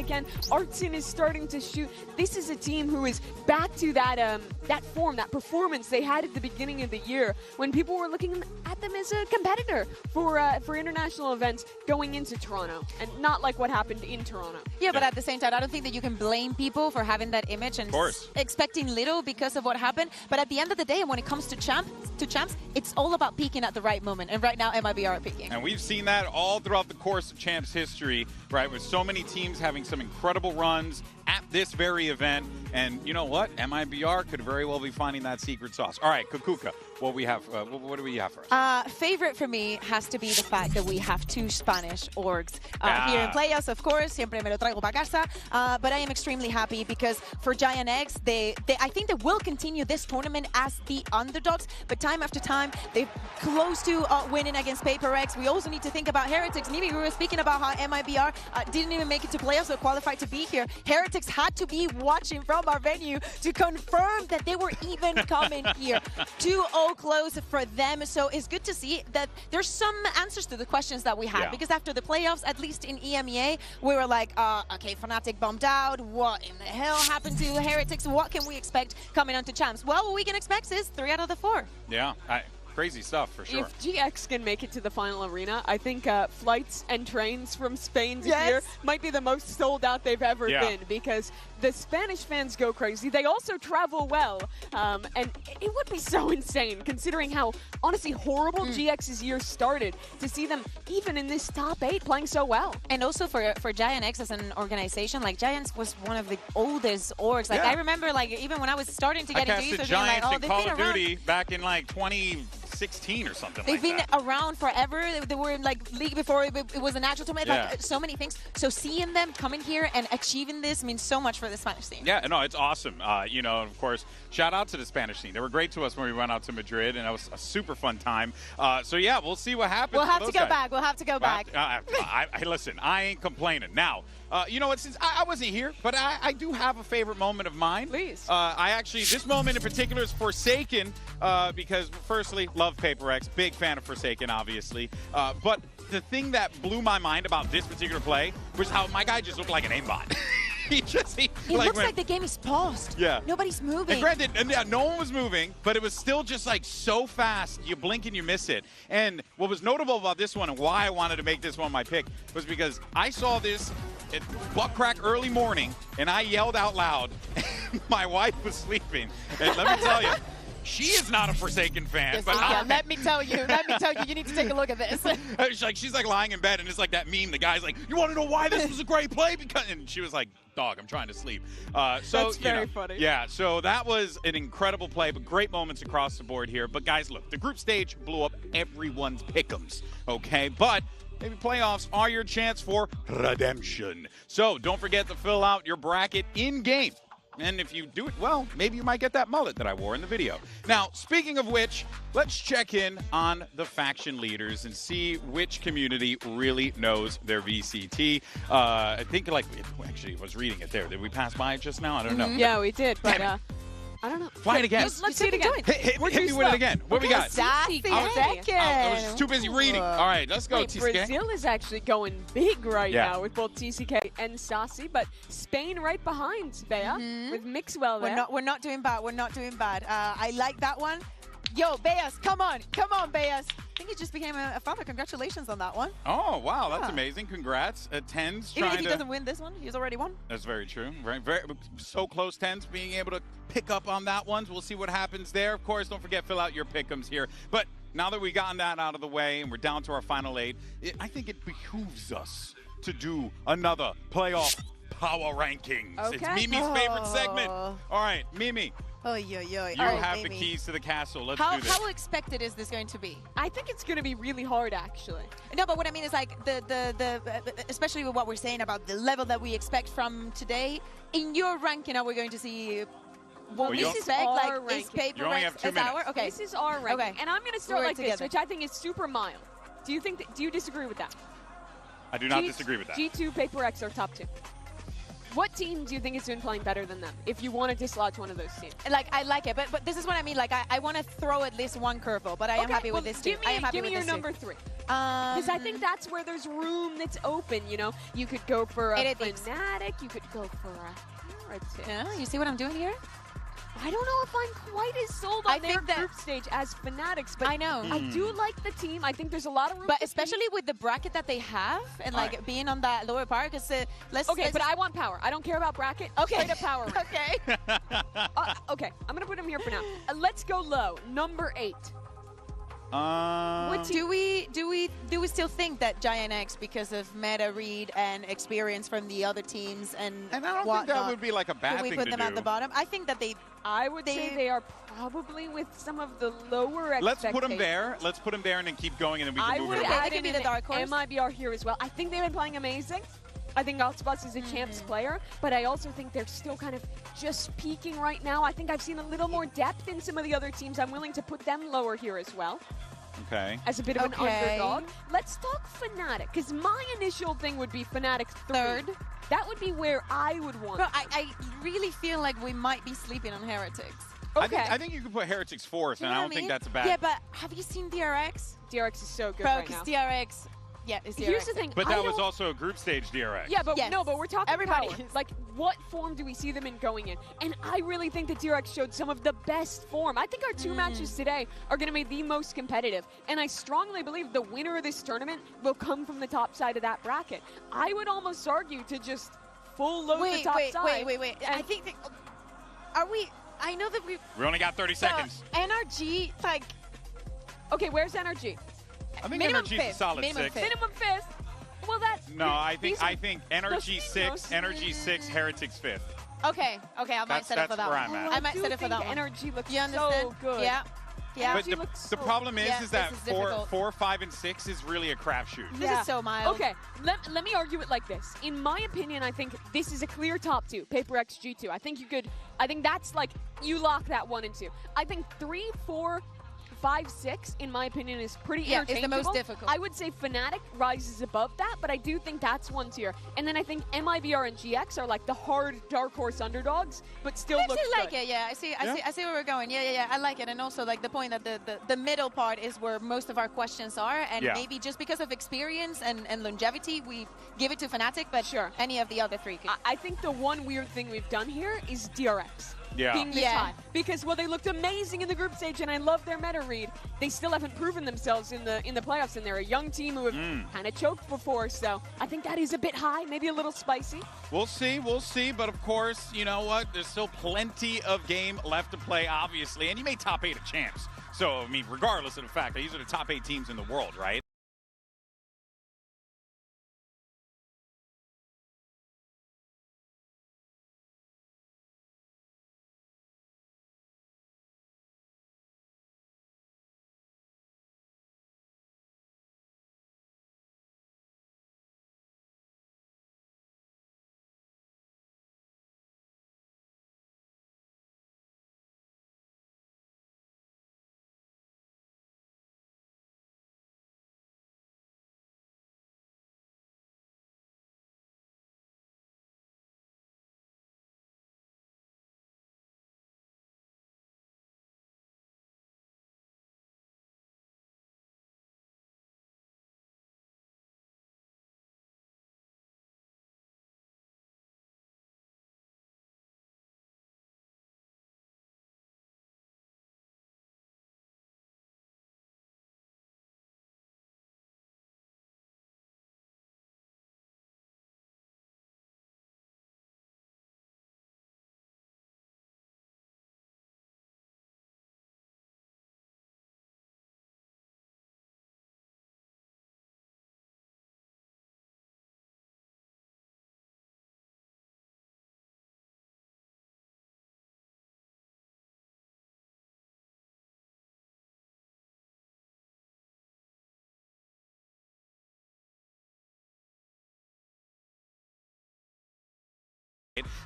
again. Artson is starting to shoot. This is a team who is back to that that form, that performance they had at the beginning of the year when people were looking at them as a competitor for international events going into Toronto, and not like what happened in Toronto. Yeah, but at the same time, I don't think that you can blame people for having that image and expecting little because of what happened. But at the end of the day, when it comes to champs, it's all about peaking at the right moment. And right now, MIBR are peaking. And we've seen that all throughout the course of champs history, right? With so many teams having some incredible runs at this very event. And you know what? MIBR could very well be finding that secret sauce. All right, Kukuka, what do we have for us? Favorite for me has to be the fact that we have 2 Spanish orgs here in playoffs, of course. Siempre me lo traigo pa casa. But I am extremely happy because for Giant X, I think they will continue this tournament as the underdogs. But time after time, they're close to winning against PRX. We also need to think about Heretics. Mimi, we were speaking about how MIBR didn't even make it to playoffs or qualified to be here. Heretics had to be watching from our venue to confirm that they were even coming here. 2-0 close for them. So it's good to see that there's some answers to the questions that we had. Because after the playoffs, at least in EMEA, we were like, okay, Fnatic bombed out. What in the hell happened to Heretics? What can we expect coming onto champs? Well, what we can expect is 3 out of the 4. Yeah. Crazy stuff, for sure. If GX can make it to the final arena, I think flights and trains from Spain to here might be the most sold out they've ever been, because the Spanish fans go crazy. They also travel well, and it would be so insane, considering how, honestly, horrible GX's year started, to see them even in this top 8 playing so well. And also for Giant X as an organization, like, Giants was one of the oldest orgs. Like, I remember, like, even when I was starting to get into youth, Giants like, in Call of Duty back in, like, 2016 or something They've been around forever. They were in like league before it was a natural tournament. Like so many things. So seeing them coming here and achieving this means so much for the Spanish scene. Yeah, no, it's awesome. You know, of course, shout out to the Spanish scene. They were great to us when we went out to Madrid, and it was a super fun time. So yeah, we'll see what happens. We'll have to go back. We'll have to go back. Listen, I ain't complaining. Now, you know what? Since I wasn't here, but I do have a favorite moment of mine. Please. This moment in particular is Forsaken, because firstly, love PRX, big fan of Forsaken, obviously. But the thing that blew my mind about this particular play was how my guy just looked like an aimbot. It looks like the game is paused. Yeah. Nobody's moving. And granted, no one was moving, but it was still just like so fast. You blink and you miss it. And what was notable about this one and why I wanted to make this one my pick was because I saw this at butt crack early morning and I yelled out loud. My wife was sleeping. And let me tell you, she is not a Forsaken fan. Yes, but let me tell you, you need to take a look at this. She's like lying in bed, and it's like that meme. The guy's like, "You want to know why this was a great play?" And she was like, "Dog, I'm trying to sleep." That's very funny. Yeah, so that was an incredible play, but great moments across the board here. But guys, look, the group stage blew up everyone's pick'ems. Okay, but maybe playoffs are your chance for redemption. So don't forget to fill out your bracket in game. And if you do it well, maybe you might get that mullet that I wore in the video. Now, speaking of which, let's check in on the faction leaders and see which community really knows their VCT. I think, like, actually, I was reading it there. Did we pass by it just now? I don't know. Yeah, we did, but I don't know. Fly it again. Let's see it again. Hit me with it again. What we got? I was too busy reading. All right, let's go, TCK. Brazil is actually going big right now with both TCK and Sassy, but Spain right behind Bea with Mixwell there. We're not doing bad. We're not doing bad. I like that one. Yo, Beas, come on, Beas. I think he just became a father. Congratulations on that one. Oh, wow, that's amazing. Congrats. Tens Even if he doesn't win this one, he's already won. That's very true. Very so close, Tens, being able to pick up on that one. We'll see what happens there. Of course, don't forget, fill out your pick'ems here. But now that we've gotten that out of the way and we're down to our final 8, I think it behooves us to do another playoff power rankings. Okay. It's Mimi's favorite segment. All right, Mimi. You have the keys to the castle. Let's do this. How expected is this going to be? I think it's going to be really hard, actually. No, but what I mean is like especially with what we're saying about the level that we expect from today. In your ranking, are we going to see what we expect? Like, is PRX as our? Okay, this is our ranking, and I'm going to start like together. this, which I think is super mild. Do you think? Do you disagree with that? I do not disagree with that. G2, PRX are top 2. What team do you think is doing playing better than them if you want to dislodge one of those teams? Like, I like it, but this is what I mean. Like, I want to throw at least one curveball, but I am happy with this team. Give me your number 3. Because I think that's where there's room that's open, you know? You could go for a Fnatic, you could go for a Heretic. Yeah, you see what I'm doing here? I don't know if I'm quite as sold on their group stage as Fnatic's, but I know. I do like the team. I think there's a lot of room. But especially with the bracket that they have and like being on that lower part, because let's. But I want power. I don't care about bracket. Okay. Straight up power. Okay. Okay, I'm gonna put him here for now. Let's go low. Number 8. Do we still think that Giant X, because of meta read and experience from the other teams and I don't think that would be like a bad thing to do. We put them at the bottom. I think that I would say they are probably with some of the lower expectations. Let's put them there. Let's put them there and then keep going, and then we can move it around. They can be the dark horse. MIBR here as well. I think they've been playing amazing. I think Octopus is a champs player, but I also think they're still kind of just peaking right now. I think I've seen a little more depth in some of the other teams. I'm willing to put them lower here as well. Okay. As a bit of an underdog. Let's talk Fnatic, because my initial thing would be Fnatic third. That would be where I would want. But I really feel like we might be sleeping on Heretics. Okay. I think you could put Heretics fourth, and I don't think that's a bad. Yeah, but have you seen DRX? DRX is so good right now. DRX. Yeah, it's DRX. Here's the thing. But that was also a group stage DRX. Yeah, but no, but we're talking everybody. Power. Like, what form do we see them in going in? And I really think that DRX showed some of the best form. I think our 2 matches today are going to be the most competitive. And I strongly believe the winner of this tournament will come from the top side of that bracket. I would almost argue to just full load the top side. Wait. I think are we? I know that we only got 30 seconds. NRG, like. Okay, where's NRG? I think NRG is a solid 6. Minimum 5th. Well, that's no. I think NRG 6, NRG 6, Heretics 5th. Okay. I might set up for that. That's where I'm at. I might set up for that one. NRG looks so good. Yeah. But the problem is that 4, 5, and 6 is really a crapshoot. This is so mild. Okay, let me argue it like this. In my opinion, I think this is a clear top 2. PRX G2. I think that's like you lock that 1 and 2. I think 3, 4. 5, 6, in my opinion, is pretty interchangeable. It's the most difficult. I would say Fnatic rises above that, but I do think that's 1 tier. And then I think MIBR and GX are like the hard dark horse underdogs, but still look good. I like it, yeah. I see where we're going. Yeah. I like it. And also like the point that the middle part is where most of our questions are, and maybe just because of experience and longevity, we give it to Fnatic, but any of the other 3 could. I think the one weird thing we've done here is DRX. Being this high. Because they looked amazing in the group stage, and I love their meta read. They still haven't proven themselves in the playoffs, and they're a young team who have kind of choked before. So I think that is a bit high, maybe a little spicy. We'll see. But of course, you know what? There's still plenty of game left to play, obviously, and you made top 8 of champs. So I mean, regardless of the fact that these are the top 8 teams in the world, right?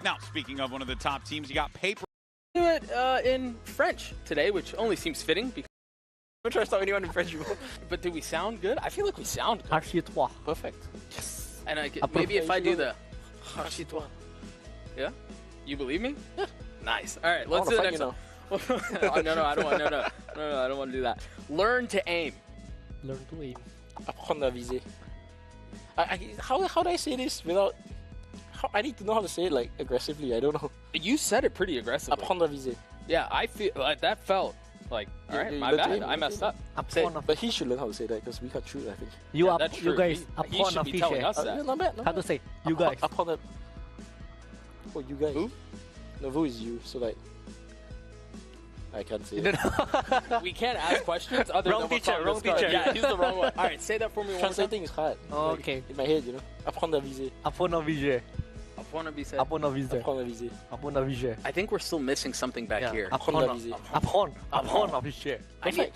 Now, speaking of one of the top teams, you got PRX. Do it in French today, which only seems fitting because I don't trust anyone in French. But do we sound good? I feel like we sound good. Archie-toi. Perfect. Yes. And maybe if I do the Archie-toi. Yeah? You believe me? Yeah. Nice. All right, let's do the next one. No, I don't want. No, I don't want to do that. Learn to aim. Learn to aim. Apprendre à viser. How do I say this without... I need to know how to say it like aggressively. I don't know. You said it pretty aggressively. Apprendre à viser. Yeah, I feel like that felt like, all right, my bad. I messed up. But he should learn how to say that because we can't shoot, I think. You Yeah, are, that's you true. guys, He should be telling us that. Not bad. How to say? You guys. Apprendre. Oh, you guys. Who? No, who is you? So like, I can't say it. We can't ask questions other Wrong than what's teacher, on wrong this card. teacher. Yeah, he's the wrong one. All right, say that for me one more time. Translating is hard. Oh, like, okay. in my head, you know. Apprendre à viser. Apprendre à viser. Apprendre à viser. Apprendre à viser. Apprendre à viser. Apprendre à viser. I think we're still missing something back here. Apprendre à viser. Apprendre à viser.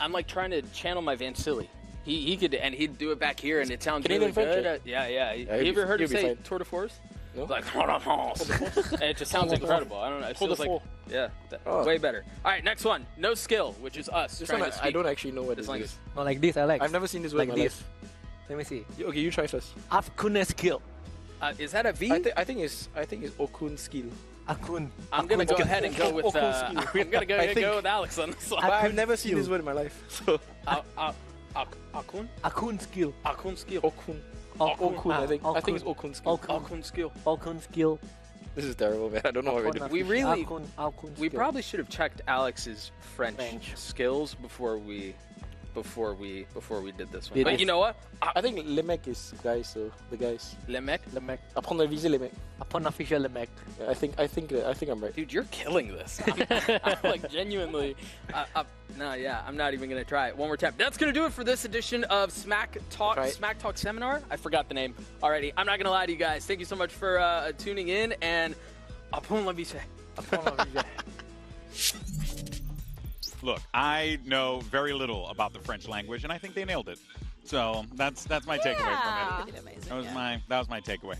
I'm like trying to channel my Van Silly. He could, and he'd do it back here, and it sounds Canadian really good. French, Yeah. Yeah, You ever heard him he'll be say fine. Tour de Force? No? Like Tour de Force. And it just sounds incredible. I don't know. It Tour de feels like, Force. yeah, Oh. way better. All right, next one. No skill, which is us This trying one, to speak I don't actually know what this this language. is. No, like this, Alex. I've never seen this word like in my this. life. Let me see. Okay, you try first. Afkune skill. Is that a V? I think it's Okun skill. Akun. I'm gonna go ahead and go with. Okun skill. I'm gonna I think- go with Alex on this one. But I've Akun never seen skill. this word in my life. So Akun? Akun skill. Akun skill. Okun. Okun. Okun, I think. I think it's Okun. Okun skill. Akun skill. Akun skill. This is terrible, man. I don't know what we're doing. We really- Akun We skill. probably should have checked Alex's French French. skills before we did this one. Did But it. you know what? I think le mec is guys, so the guys. Le mec, Le mec. Apprendre à viser le mec. Apprendre à ficher le mec. Yeah, I think I'm right. dude, you're killing this. I'm like genuinely. No, yeah, I'm not even gonna try it. One more time. That's gonna do it for this edition of Smack Talk Right. Seminar. I forgot the name already. I'm not gonna lie to you guys. Thank you so much for tuning in, and apprendre la vie. Apprendre à ficher. Look, I know very little about the French language, and I think they nailed it. So that's my takeaway from it. That was my takeaway.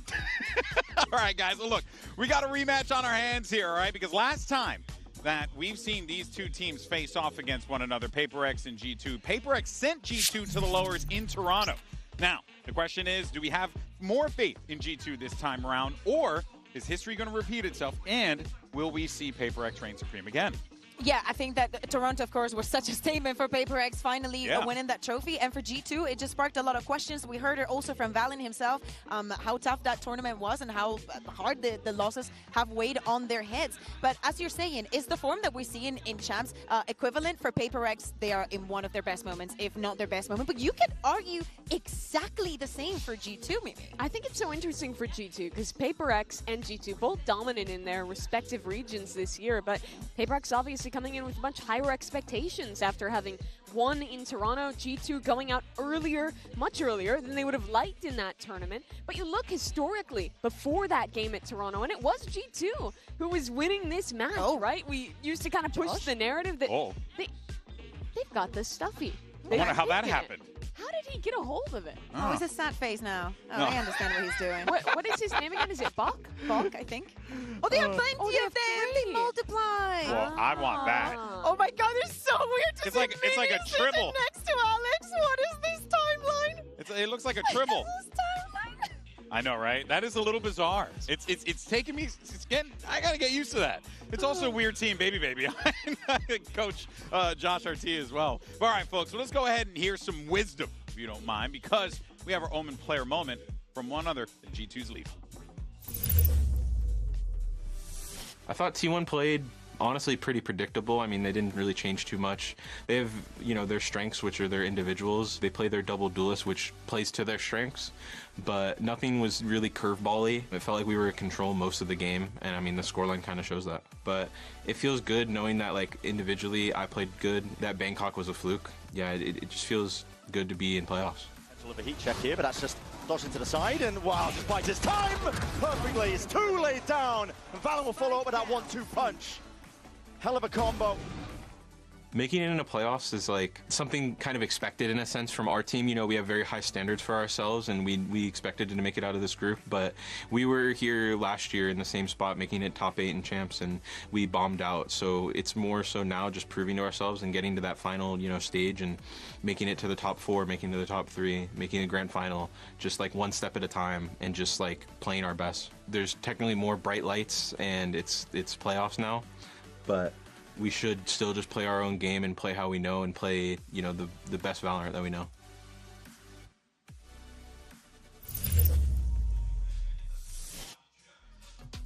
All right, guys. Well, look, we got a rematch on our hands here, all right? Because last time that we've seen these two teams face off against one another, PRX and G2, PRX sent G2 to the lowers in Toronto. Now, the question is, do we have more faith in G2 this time around, or is history going to repeat itself, and will we see PRX reign supreme again? Yeah, I think that Toronto, of course, was such a statement for PRX finally winning that trophy. And for G2, it just sparked a lot of questions. We heard it also from Valen himself, how tough that tournament was and how hard the losses have weighed on their heads. But as you're saying, is the form that we see in Champs equivalent for PRX? They are in one of their best moments, if not their best moment. But you could argue exactly the same for G2, maybe. I think it's so interesting for G2 because PRX and G2 both dominant in their respective regions this year, but PRX obviously coming in with much higher expectations after having won in Toronto. G2 going out earlier, much earlier than they would have liked in that tournament. But you look historically before that game at Toronto, and it was G2 who was winning this match, right? We used to kind of push the narrative that they've got this stuffy. I wonder how that happened. How did he get a hold of it? Oh, he's a sad face now. Oh, No. I understand what he's doing. What is his name again? Is it Bach? Bach, I think. Oh, they have plenty Oh, they of have them. They three. multiply. Well, I want that. Oh my God, they're so weird to It's see like a Vinny tribble. sitting next to Alex. What is this timeline? It looks like a tribble. What is this timeline? I know, right? That is a little bizarre. It's taking me. I gotta get used to that. It's also a weird team, baby. Coach Josh RT as well. All right, folks. So let's go ahead and hear some wisdom, if you don't mind, because we have our Omen player moment from one other than G2's lead. I thought T1 played honestly pretty predictable. I mean, they didn't really change too much. They have, their strengths, which are their individuals. They play their double duelist, which plays to their strengths, but nothing was really curveball-y. It felt like we were in control most of the game, and I mean, the scoreline kind of shows that. But it feels good knowing that, like, individually I played good. That Bangkok was a fluke. Yeah, it just feels good to be in playoffs. A little heat check here, but that's just dodging to the side, and wow, just bites his time perfectly. It's two laid down, and Valen will follow up with that 1-2 punch. Hell of a combo. Making it into playoffs is like something kind of expected in a sense from our team. We have very high standards for ourselves, and we expected to make it out of this group. But we were here last year in the same spot, making it top 8 in champs, and we bombed out. So it's more so now just proving to ourselves and getting to that final, stage and making it to the top 4, making it to the top 3, making a grand final, just like one step at a time, and just like playing our best. There's technically more bright lights, and it's playoffs now, but we should still just play our own game and play how we know and play, the best Valorant that we know.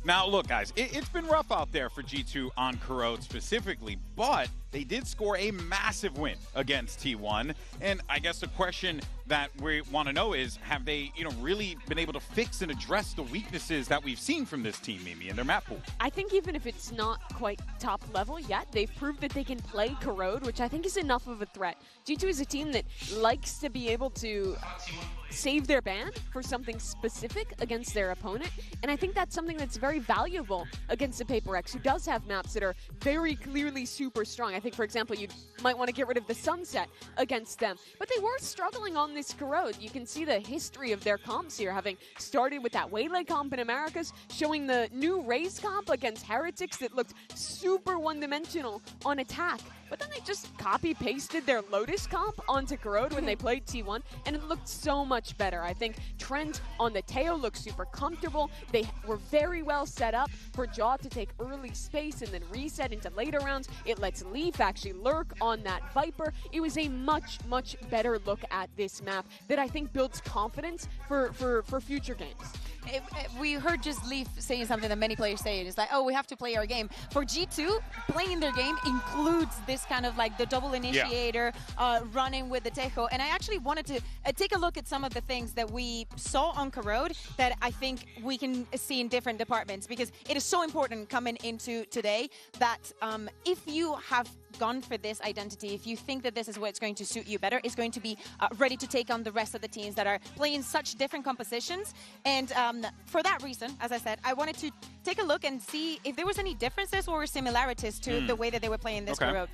Now, look, guys, it's been rough out there for G2 on Corrode specifically, but they did score a massive win against T1. And I guess the question that we want to know is, have they, really been able to fix and address the weaknesses that we've seen from this team, Mimi, in their map pool? I think even if it's not quite top level yet, they've proved that they can play Corrode, which I think is enough of a threat. G2 is a team that likes to be able to save their band for something specific against their opponent, and I think that's something that's very valuable against the PRX, who does have maps that are very clearly super strong. I think, for example, you might want to get rid of the Sunset against them, but they were struggling on this Corrode. You can see the history of their comps here, having started with that Waylay comp in Americas, showing the new Raze comp against Heretics that looked super one-dimensional on attack. But then they just copy-pasted their Lotus comp onto Corrode when they played T1, and it looked so much better. I think Trent on the Teo looked super comfortable. They were very well set up for Jaw to take early space and then reset into later rounds. It lets Leaf actually lurk on that Viper. It was a much, much better look at this map that I think builds confidence for future games. We heard just Leaf saying something that many players say. It's like, oh, we have to play our game. For G2, playing their game includes this kind of like the double initiator, running with the Tejo. And I actually wanted to take a look at some of the things that we saw on Corrode that I think we can see in different departments, because it is so important coming into today that if you have gone for this identity, if you think that this is what's going to suit you better, it's going to be ready to take on the rest of the teams that are playing such different compositions. And for that reason, as I said, I wanted to take a look and see if there was any differences or similarities to the way that they were playing this Corrode.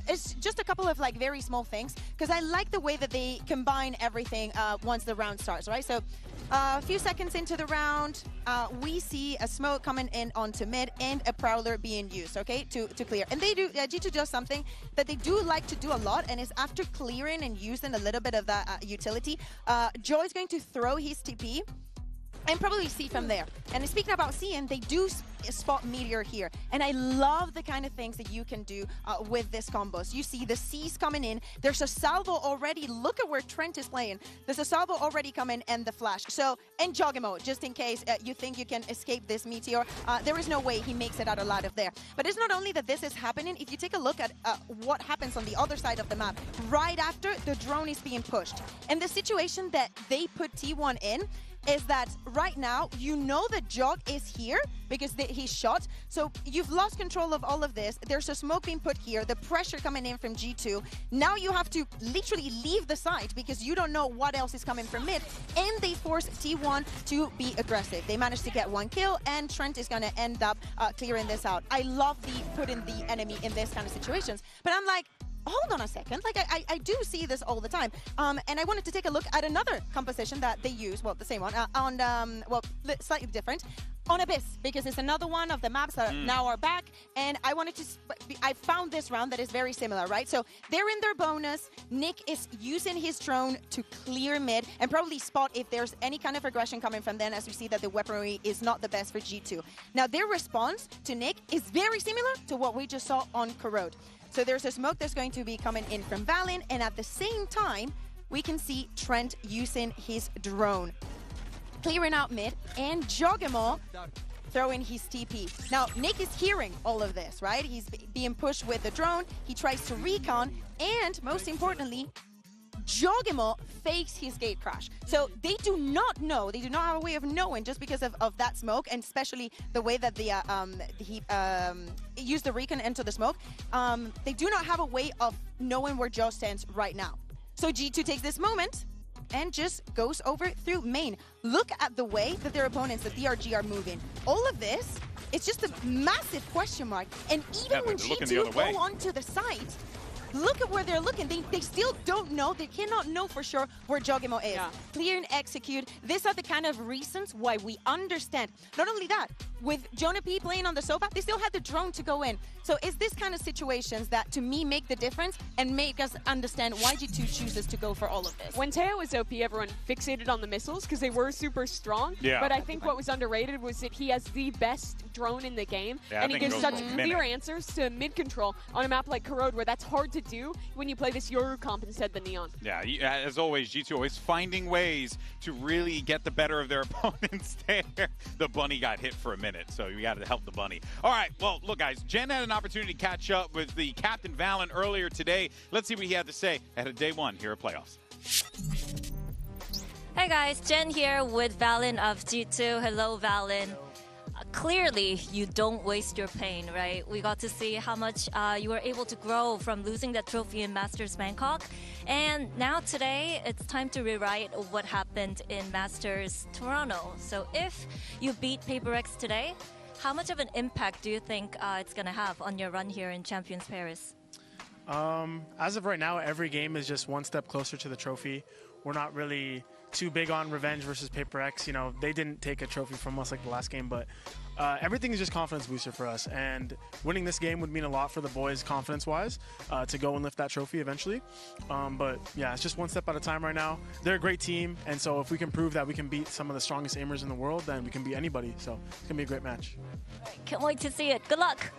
It's just a couple of like very small things, because I like the way that they combine everything once the round starts, right? So a few seconds into the round, we see a smoke coming in onto mid and a Prowler being used, okay, to clear. And they do, G2 does something that they do like to do a lot, and is after clearing and using a little bit of that utility, Joe is going to throw his TP and probably see from there. And speaking about seeing, they do spot Meteor here. And I love the kind of things that you can do with this combos. You see the C's coming in. There's a salvo already. Look at where Trent is playing. There's a salvo already coming and the flash. So, and Jogimo, just in case you think you can escape this Meteor, there is no way he makes it out alive of there. But it's not only that this is happening. If you take a look at what happens on the other side of the map, right after the drone is being pushed. And the situation that they put T1 in is that right now, you know that Jog is here because he's shot. So you've lost control of all of this. There's a smoke being put here, the pressure coming in from G2. Now you have to literally leave the site because you don't know what else is coming from mid. And they force T1 to be aggressive. They managed to get one kill, and Trent is going to end up clearing this out. I love putting the enemy in this kind of situations. But I'm like, hold on a second, like I do see this all the time. And I wanted to take a look at another composition that they use, well, the same one, on, well, slightly different, on Abyss, because it's another one of the maps that now are back. And I wanted to, I found this round that is very similar, right? So they're in their bonus. Nick is using his drone to clear mid and probably spot if there's any kind of aggression coming from them, as we see that the weaponry is not the best for G2. Now, their response to Nick is very similar to what we just saw on Corrode. So there's a smoke that's going to be coming in from Valen, and at the same time, we can see Trent using his drone, clearing out mid, and Jogimo throwing his TP. Now, Nick is hearing all of this, right? He's being pushed with the drone, he tries to recon, and most importantly, Jogimo fakes his gate crash. So they do not know, they do not have a way of knowing just because of that smoke, and especially the way that he used the recon into the smoke. They do not have a way of knowing where Joe stands right now. So G2 takes this moment and just goes over through main. Look at the way that their opponents, the DRG, are moving. All of this, it's just a massive question mark. And even when G2 go onto the site, look at where they're looking. They still don't know. They cannot know for sure where Jogimo is. Clear and execute. These are the kind of reasons why we understand. Not only that, with Jonah P playing on the sofa, they still had the drone to go in. So it's this kind of situations that, to me, make the difference and make us understand why G2 chooses to go for all of this. When Teo was OP, everyone fixated on the missiles because they were super strong. Yeah. But I think what was underrated was that he has the best drone in the game. Yeah, and he gives such clear answers to mid-control on a map like Corrode, where that's hard to do when you play this Yoru comp instead of the Neon. Yeah, as always, G2 always finding ways to really get the better of their opponents there. The bunny got hit for a minute. minute, so we got to help the bunny. All right, well, look, guys, Jen had an opportunity to catch up with the Captain Valen earlier today. Let's see what he had to say ahead of day one here at Playoffs. Hey guys, Jen here with Valen of G2. Hello, Valen. Clearly, you don't waste your pain, right? We got to see how much you were able to grow from losing that trophy in Masters Bangkok. And now today, it's time to rewrite what happened in Masters Toronto. So if you beat PRX today, how much of an impact do you think it's going to have on your run here in Champions Paris? As of right now, every game is just one step closer to the trophy. We're not really too big on revenge versus PRX. You know, they didn't take a trophy from us like the last game, but everything is just confidence booster for us. And winning this game would mean a lot for the boys confidence-wise to go and lift that trophy eventually. But yeah, it's just one step at a time right now. They're a great team, and so if we can prove that we can beat some of the strongest aimers in the world, then we can beat anybody. So it's gonna be a great match. Can't wait to see it. Good luck.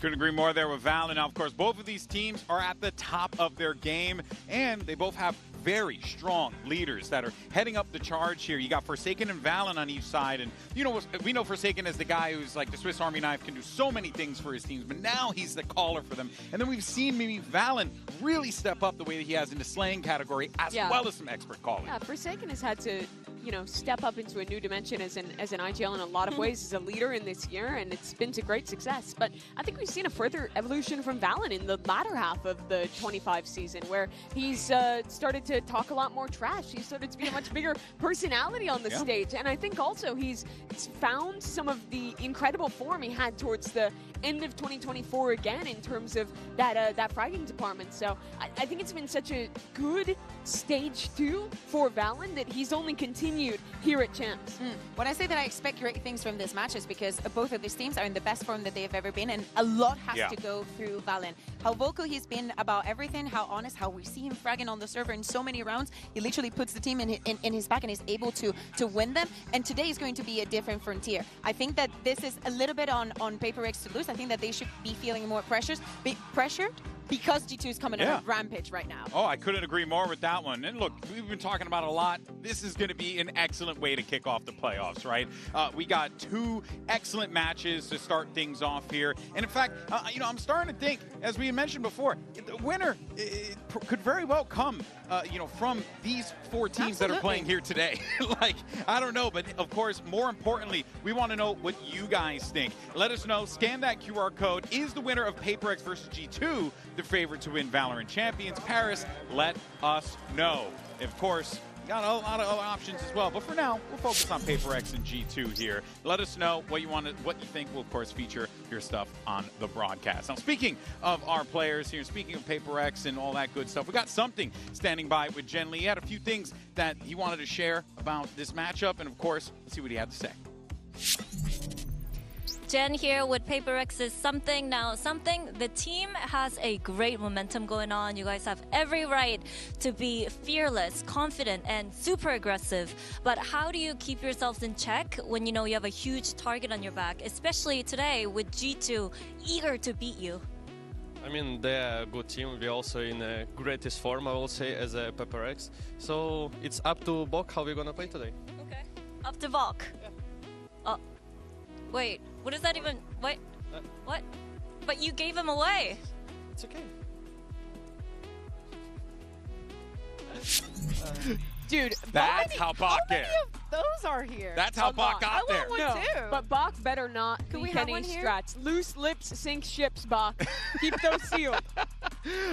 Couldn't agree more there with Valen. Now, of course, both of these teams are at the top of their game, and they both have very strong leaders that are heading up the charge here. You got Forsaken and Valen on each side, and you know, we know Forsaken as the guy who's like the Swiss Army knife, can do so many things for his teams, but now he's the caller for them. And then we've seen maybe Valen really step up the way that he has in the slaying category, as well as some expert calling. Yeah, Forsaken has had to, you know, step up into a new dimension as an IGL in a lot of ways as a leader in this year, and it's been to great success. But I think we've seen a further evolution from Valen in the latter half of the 25 season, where he's started to talk a lot more trash. He's started to be a much bigger personality on the stage, and I think also he's found some of the incredible form he had towards the end of 2024 again in terms of that fragging department. So I think it's been such a good stage 2 for Valen that he's only continued here at Champs. When I say that I expect great things from this match is because both of these teams are in the best form that they've ever been, and a lot has to go through Valen. How vocal he's been about everything, how honest, how we see him fragging on the server in so many rounds. He literally puts the team in his back and is able to win them. And today is going to be a different frontier. I think that this is a little bit on PRX to lose. I think that they should be feeling more pressured because G2 is coming on a rampage right now. Oh, I couldn't agree more with that one. And look, we've been talking about it a lot. This is going to be an excellent way to kick off the playoffs, right? We got 2 excellent matches to start things off here. And in fact, you know, I'm starting to think, as we mentioned before, the winner could very well come, you know, from these 4 teams that are playing here today. Like, I don't know, but of course, more importantly, we want to know what you guys think. Let us know. Scan that QR code. Is the winner of PRX versus G2 the favorite to win Valorant Champions Paris? Let us know. Of course, got a lot of other options as well, but for now, we'll focus on PRX and G2 here. Let us know what you think. We'll of course feature your stuff on the broadcast. Now, speaking of our players here, speaking of PRX and all that good stuff, we got something standing by with Jen Lee. He had a few things that he wanted to share about this matchup, and of course, let's see what he had to say. Jen here with PRX's Something. Now, Something, the team has a great momentum going on. You guys have every right to be fearless, confident, and super aggressive. But how do you keep yourselves in check when you know you have a huge target on your back, especially today with G2 eager to beat you? I mean, they're a good team. We're also in the greatest form, I will say, as a PRX. So it's up to Bok how we're going to play today. Okay. Up to Bok. Yeah. Wait, what does that even... Wait, what? But you gave him away. It's okay. Dude, that's how Bok there. Those are here. That's how Bok got there. No, but Bok better not we be have any one here? strats. Loose lips sink ships, Bok. Keep those sealed.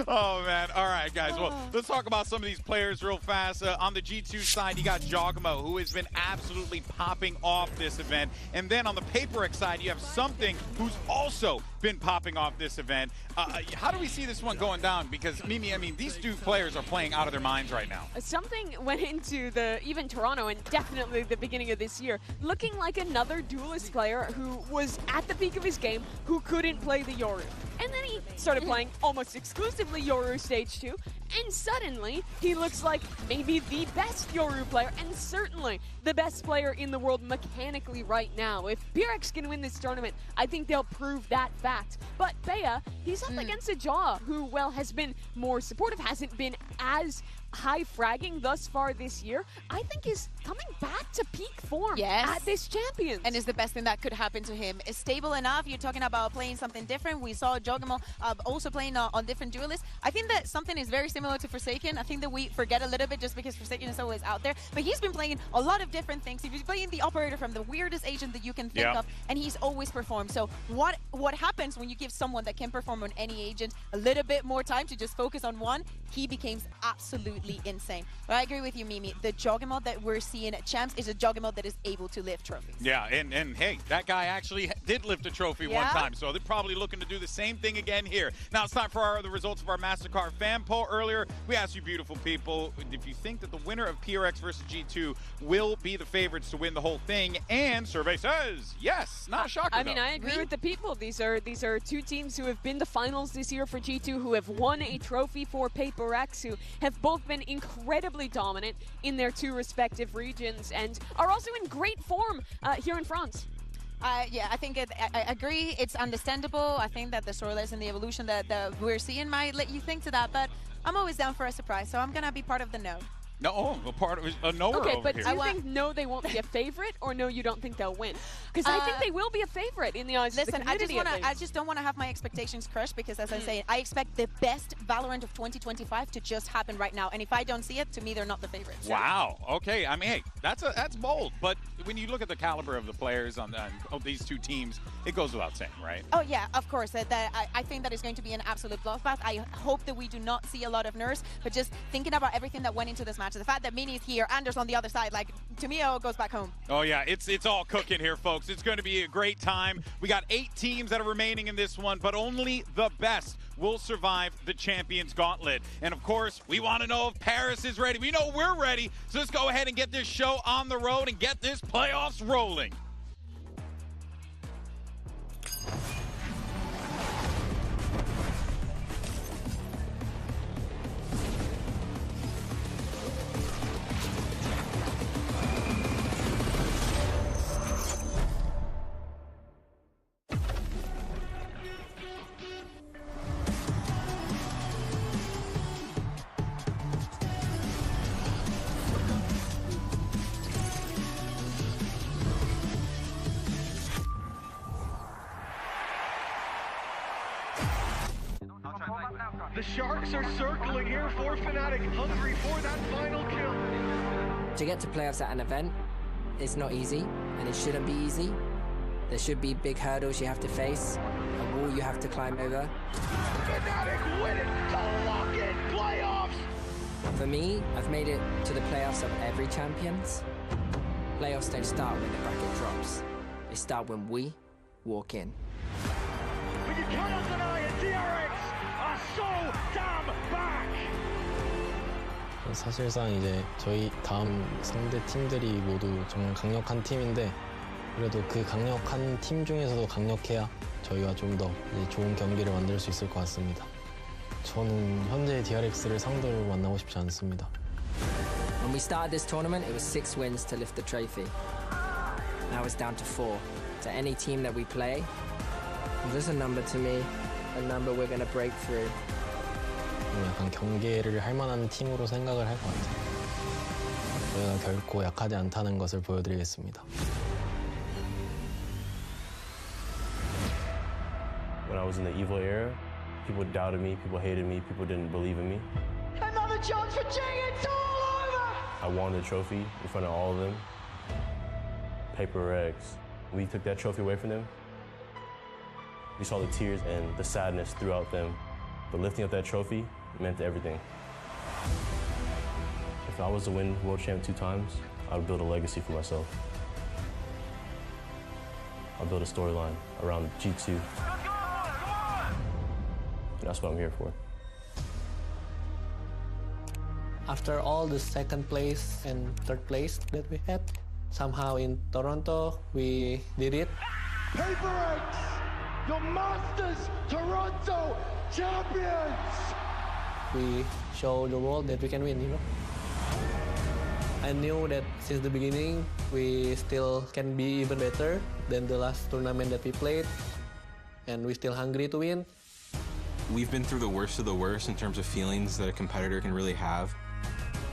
Oh, man. All right, guys. Well, let's talk about some of these players real fast. On the G2 side, you got Jogamo, who has been absolutely popping off this event. And then on the PRX side, you have Something, who's also been popping off this event. How do we see this one going down? Because, Mimi, I mean, these 2 players are playing out of their minds right now. Something went into even Toronto and definitely the beginning of this year looking like another duelist player who was at the peak of his game who couldn't play the Yoru. And then he started playing almost exclusively Yoru Stage 2, and suddenly he looks like maybe the best Yoru player, and certainly the best player in the world mechanically right now. If PRX can win this tournament, I think they'll prove that fact. But Bea, he's up against a Jaw who, well, has been more supportive, hasn't been as high fragging thus far this year. I think is coming back to peak form at this Champions. And is the best thing that could happen to him. Is stable enough. You're talking about playing something different. We saw Jogamo also playing on different duelists. I think that something is very similar to Forsaken. I think that we forget a little bit just because Forsaken is always out there. But he's been playing a lot of different things. He's playing the operator from the weirdest agent that you can think of, and he's always performed. So what happens when you give someone that can perform on any agent a little bit more time to just focus on one? He becomes absolutely insane. But I agree with you, Mimi. The Jogamo that we're seeing at Champs is a Jogamo that is able to lift trophies. Yeah, and hey, that guy actually did lift a trophy one time, so they're probably looking to do the same thing again here. Now it's time for the results of our MasterCard fan poll. Earlier, we asked you beautiful people if you think that the winner of PRX versus G2 will be the favorites to win the whole thing, and survey says yes. Not a shocker. I mean, I agree with the people. These are two teams who have been to finals this year for G2, who have won a trophy for PRX, who have both been incredibly dominant in their two respective regions and are also in great form here in France. Yeah, I think I agree. It's understandable. I think that the storylines and the evolution that we're seeing might let you think to that, but I'm always down for a surprise, so I'm going to be part of the no. No, a part of a knower Okay, over but here. do you think no, they won't be a favorite, or no, you don't think they'll win? Because I think they will be a favorite in the eyes of the community. I just don't want to have my expectations crushed because, as I say, I expect the best Valorant of 2025 to just happen right now. And if I don't see it, to me, they're not the favorites. Wow. Okay. I mean, hey, that's bold. But when you look at the caliber of the players on these two teams, it goes without saying, right? Oh yeah, of course. I think that is going to be an absolute bloodbath. I hope that we do not see a lot of nerfs, but just thinking about everything that went into this match, the fact that Mini is here, Anders on the other side, like, to me, it all goes back home. Oh yeah, it's all cooking here, folks. It's going to be a great time. We got 8 teams that are remaining in this one, but only the best will survive the Champions Gauntlet. And of course, we want to know if Paris is ready. We know we're ready, so let's go ahead and get this show on the road and get this playoffs rolling. The Sharks are circling here for Fnatic, hungry for that final kill. To get to playoffs at an event, it's not easy, and it shouldn't be easy. There should be big hurdles you have to face, a wall you have to climb over. Fnatic win it to lock in playoffs! For me, I've made it to the playoffs of every Champions. Playoffs don't start when the bracket drops. They start when we walk in. But you cannot deny it, PRX are so damn back! 사실상 이제 저희 다음 상대 팀들이 모두 정말 강력한 팀인데 그래도 그 강력한 팀 중에서도 강력해야 저희가 좀 더 좋은 경기를 만들 수 있을 것 같습니다. 저는 현재 DRX를 상대로 만나고 싶지 않습니다. When we started this tournament, it was 6 wins to lift the trophy. Now it's down to 4. To any team that we play, there's a number to me, a number we're going to break through. 약간 경계를 할 만한 팀으로 생각을 할 것 같아요. 저희가 결코 약하지 않다는 것을 보여드리겠습니다. When I was in the evil era, people doubted me, people hated me, people didn't believe in me. Another chance for Jing, it's all over! I won the trophy in front of all of them. PRX. We took that trophy away from them. We saw the tears and the sadness throughout them. But lifting up that trophy meant everything. If I was to win World Champ 2 times, I would build a legacy for myself. I'll build a storyline around G2. And that's what I'm here for. After all the second place and third place that we had, somehow in Toronto, we did it. PRX, your Masters Toronto champions! we show the world that we can win, you know. I knew that since the beginning, we still can be even better than the last tournament that we played, and we're still hungry to win. We've been through the worst of the worst in terms of feelings that a competitor can really have.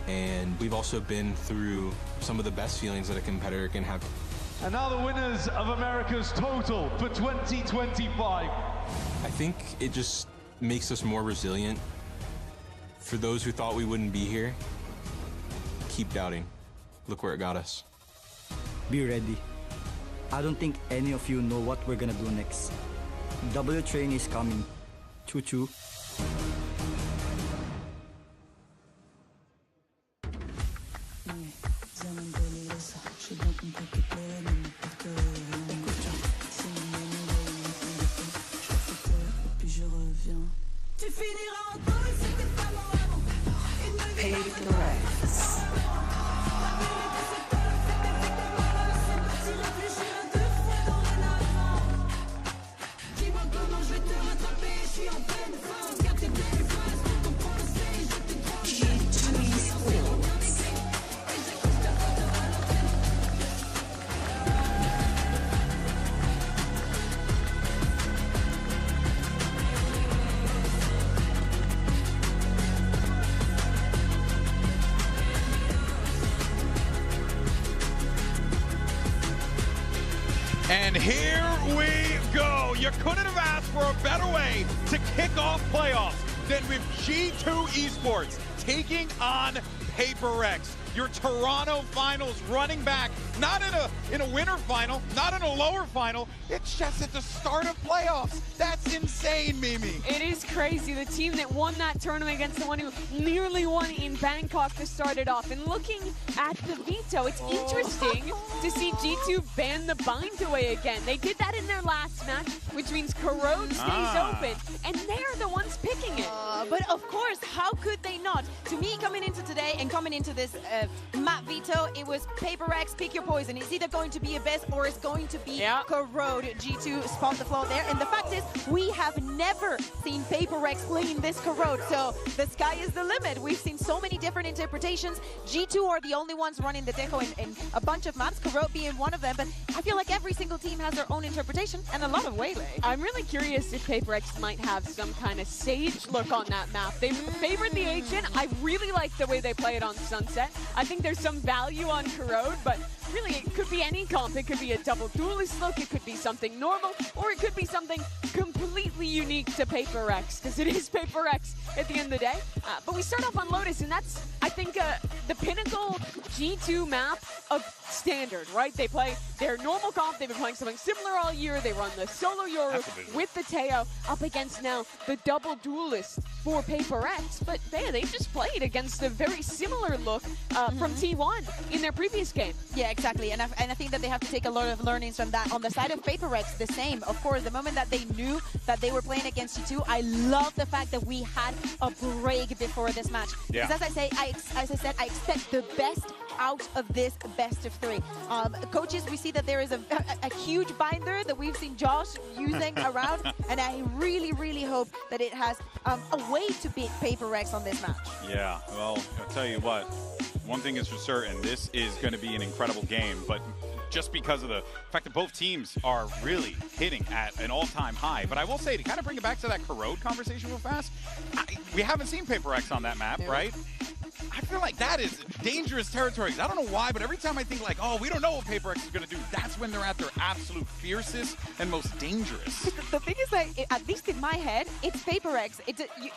And we've also been through some of the best feelings that a competitor can have. And now the winners of America's Total for 2025. I think it just makes us more resilient. For those who thought we wouldn't be here, keep doubting. Look where it got us. Be ready. I don't think any of you know what we're gonna do next. W train is coming. Choo-choo. PRX. And here we go. You couldn't have asked for a better way to kick off playoffs than with G2 Esports taking on PRX. Your Toronto finals running back, not in a winter final, not in a lower final. It's just at the start of playoffs. That's insane, Mimi. It is crazy. The team that won that tournament against the one who nearly won in Bangkok to start it off. And looking at the veto, it's interesting to see G2 ban the bind away again. They did that in their last match, which means Corrode stays open, and they're the ones picking it. But of course, how could they not? To me, coming into today and coming into this map veto, it was PRX, pick your poison. It's either going to be a best or it's going to be Corrode. G2 spot the floor there. And the fact is, we have never seen PRX playing this Corrode. So the sky is the limit. We've seen so many different interpretations. G2 are the only ones running the deco in a bunch of maps, Corrode being one of them. But I feel like every single team has their own interpretation and a lot of waylay. I'm really curious if PRX might have some kind of Sage look on that map. They favored the Agent. I really like the way they play it on Sunset. I think there's some value on Corrode, but really it could be any comp. It could be a double duelist look, it could be something normal, or it could be something completely unique to PRX, because it is PRX at the end of the day. But we start off on Lotus, and that's, I think, the pinnacle G2 map of standard, right? They play their normal comp. They've been playing something similar all year. They run the solo Yoru with the Teo up against now the double duelist for PRX. But they just played against a very similar look from T1 in their previous game. Yeah, exactly. And I think that they have to take a lot of learnings from that. On the side of PRX, the same. Of course, the moment that they knew that they were playing against G2, I love the fact that we had a break before this match. Because as I said, I expect the best out of this best of three. Coaches, we see that there is a huge binder that we've seen Josh using around, and I really, really hope that it has a way to beat PRX on this match. Yeah, well, I'll tell you what, one thing is for certain, this is going to be an incredible game, but just because of the fact that both teams are really hitting at an all-time high. But I will say, to kind of bring it back to that Corrode conversation real fast, we haven't seen PRX on that map, right? I feel like that is dangerous territory. I don't know why, but every time I think like, oh, we don't know what PRX is going to do, that's when they're at their absolute fiercest and most dangerous. The thing is that, at least in my head, it's PRX.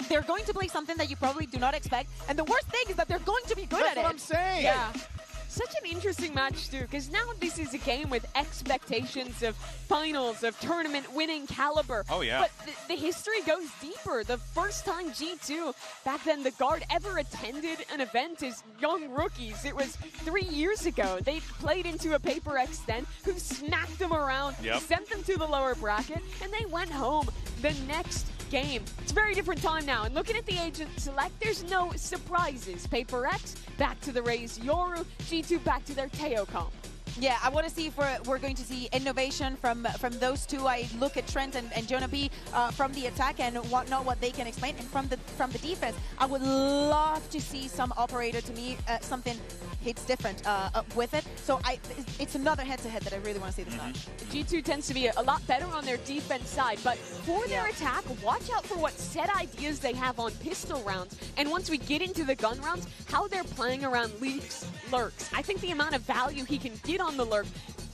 They're going to play something that you probably do not expect, and the worst thing is that they're going to be good at it. That's what I'm saying. Yeah. Such an interesting match, too, because now this is a game with expectations of finals, of tournament winning caliber. Oh, yeah. But the history goes deeper. The first time G2, back then the Guard, ever attended an event as young rookies, it was 3 years ago. They played into a PRX then, who smacked them around, sent them to the lower bracket, and they went home the next game. It's a very different time now, and looking at the Agent select, there's no surprises. PRX back to the Raze Yoru, G2 back to their Teo comp. Yeah, I want to see if we're going to see innovation from those two. I look at Trent and Jonah B from the attack and what they can explain, and from the defense, I would love to see some operator. To me, something hits different with it. So it's another head-to-head that I really want to see this match. G2 tends to be a lot better on their defense side, but for their attack, watch out for what set ideas they have on pistol rounds. And once we get into the gun rounds, how they're playing around Leaf's lurks. I think the amount of value he can get on the lurk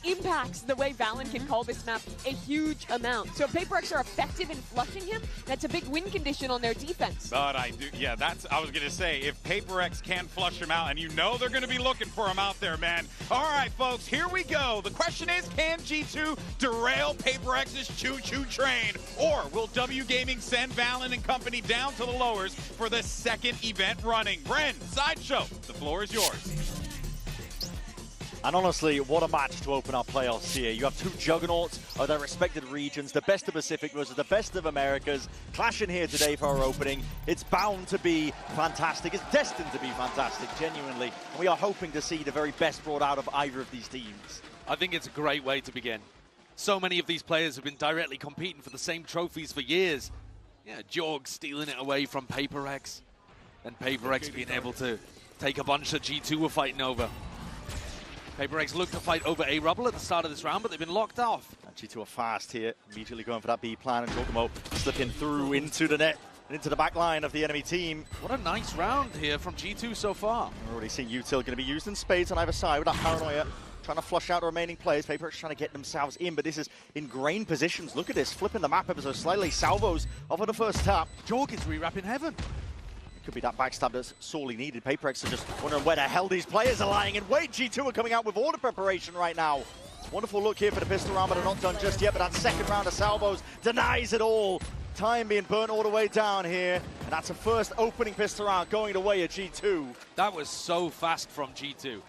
impacts the way Valen can call this map a huge amount. So if PaperX are effective in flushing him, that's a big win condition on their defense. But I was going to say, if PaperX can flush him out, and you know they're going to be looking for him out there, man. All right, folks, here we go. The question is, can G2 derail PaperX's choo-choo train? Or will W Gaming send Valen and company down to the lowers for the second event running? Bren, Sideshow, the floor is yours. And honestly, what a match to open our playoffs here. You have two juggernauts of their respected regions, the best of Pacific versus the best of Americas, clashing here today for our opening. It's bound to be fantastic. It's destined to be fantastic, genuinely. And we are hoping to see the very best brought out of either of these teams. I think it's a great way to begin. So many of these players have been directly competing for the same trophies for years. Yeah, Jorg stealing it away from PaperX, and PaperX being able to take a bunch that G2 were fighting over. PaperX looked to fight over A Rubble at the start of this round, but they've been locked off. G2 are fast here, immediately going for that B plan, and Giacomo slipping through into the net and into the back line of the enemy team. What a nice round here from G2 so far. We're already seeing Util going to be used in spades on either side with that paranoia, trying to flush out the remaining players. PaperX trying to get themselves in, but this is ingrained positions. Look at this, flipping the map ever so slightly. Salvos off of the first tap. Jorg is rewrapping heaven. Could be that backstab that's sorely needed. PaperX are just wondering where the hell these players are lying in wait. G2 are coming out with order preparation right now. Wonderful look here for the pistol round, but they're not done just yet. But that second round of salvos denies it all. Time being burnt all the way down here. And that's a first opening pistol round going away at G2. That was so fast from G2.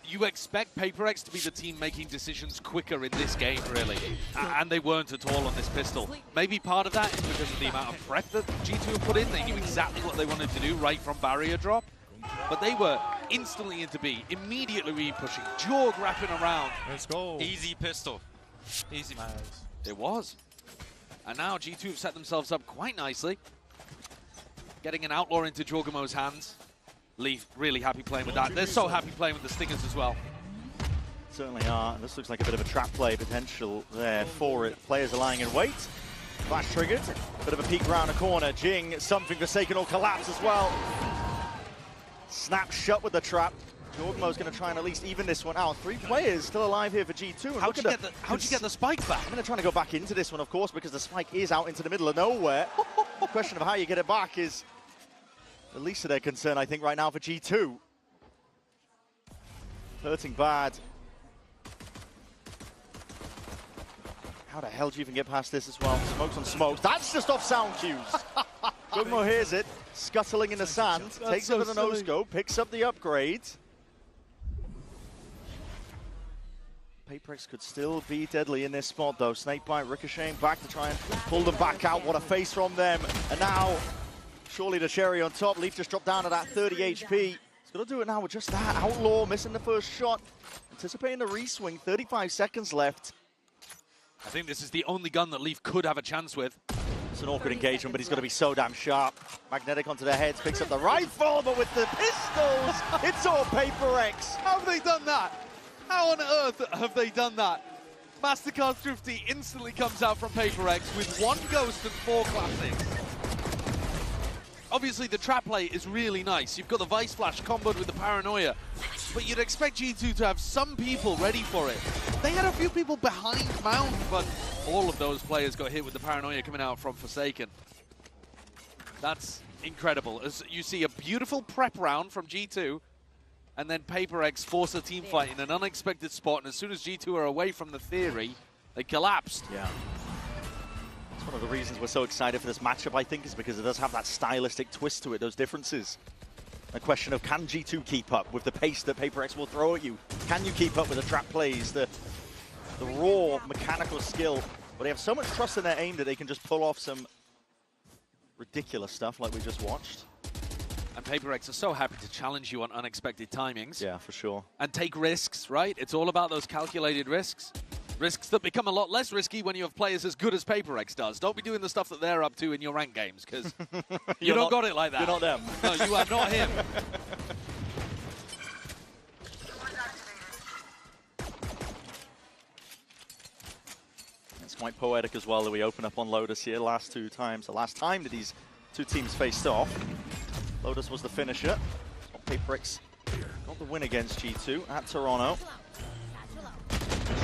You expect PaperX to be the team making decisions quicker in this game, really. And they weren't at all on this pistol. Maybe part of that is because of the amount of prep that G2 have put in. They knew exactly what they wanted to do right from barrier drop. But they were instantly into B, immediately re-pushing. Jorg wrapping around. Let's go. Easy pistol. Easy. Nice. It was. And now G2 have set themselves up quite nicely. Getting an outlaw into Jorgamo's hands. Leaf really happy playing with that. They're so happy playing with the Stingers as well. Certainly are. This looks like a bit of a trap play potential there for it. Players are lying in wait. Flash triggered. Bit of a peek around the corner. Jing, something forsaken or collapse as well. Snap shut with the trap. Jorgmo's going to try and at least even this one out. 3 players still alive here for G2. How'd you get the spike back? I'm going to try to go back into this one, of course, because the spike is out into the middle of nowhere. The question of how you get it back is the least of their concern, I think, right now for G2. Hurting bad. How the hell do you even get past this as well? Smokes on smokes. That's just off sound cues. Giacomo hears it, scuttling in the sand, takes it with a no-scope, picks up the upgrade. PaperX could still be deadly in this spot, though. Snakebite ricocheting back to try and pull them back out. What a face from them. And now, surely the cherry on top. Leaf just dropped down to that 30 HP. He's going to do it now with just that. Outlaw missing the first shot. Anticipating the re-swing. 35 seconds left. I think this is the only gun that Leaf could have a chance with. It's an awkward engagement, but he's got to be so damn sharp. Magnetic onto their heads, picks up the rifle, but with the pistols, it's all PaperX. How have they done that? How on earth have they done that? MasterCard Thrifty instantly comes out from PaperX with 1 Ghost and 4 Classics. Obviously, the trap play is really nice. You've got the Vice Flash comboed with the Paranoia, but you'd expect G2 to have some people ready for it. They had a few people behind Mount, but all of those players got hit with the Paranoia coming out from Forsaken. That's incredible. As you see a beautiful prep round from G2, and then PaperX force a team fight in an unexpected spot, and as soon as G2 are away from the theory, they collapsed. Yeah. It's one of the reasons we're so excited for this matchup, I think, is because it does have that stylistic twist to it, those differences. A question of, can G2 keep up with the pace that PaperX will throw at you? Can you keep up with the trap plays, the raw mechanical skill? But they have so much trust in their aim that they can just pull off some ridiculous stuff like we just watched. And And PRX are so happy to challenge you on unexpected timings. Yeah, for sure. And take risks, right? It's all about those calculated risks. Risks that become a lot less risky when you have players as good as PRX does. Don't be doing the stuff that they're up to in your ranked games, because you don't got it like that. You're not them. No, you are not him. It's quite poetic as well that we open up on Lotus here the last two times. The last time that these two teams faced off, Lotus was the finisher. PRX got the win against G2 at Toronto.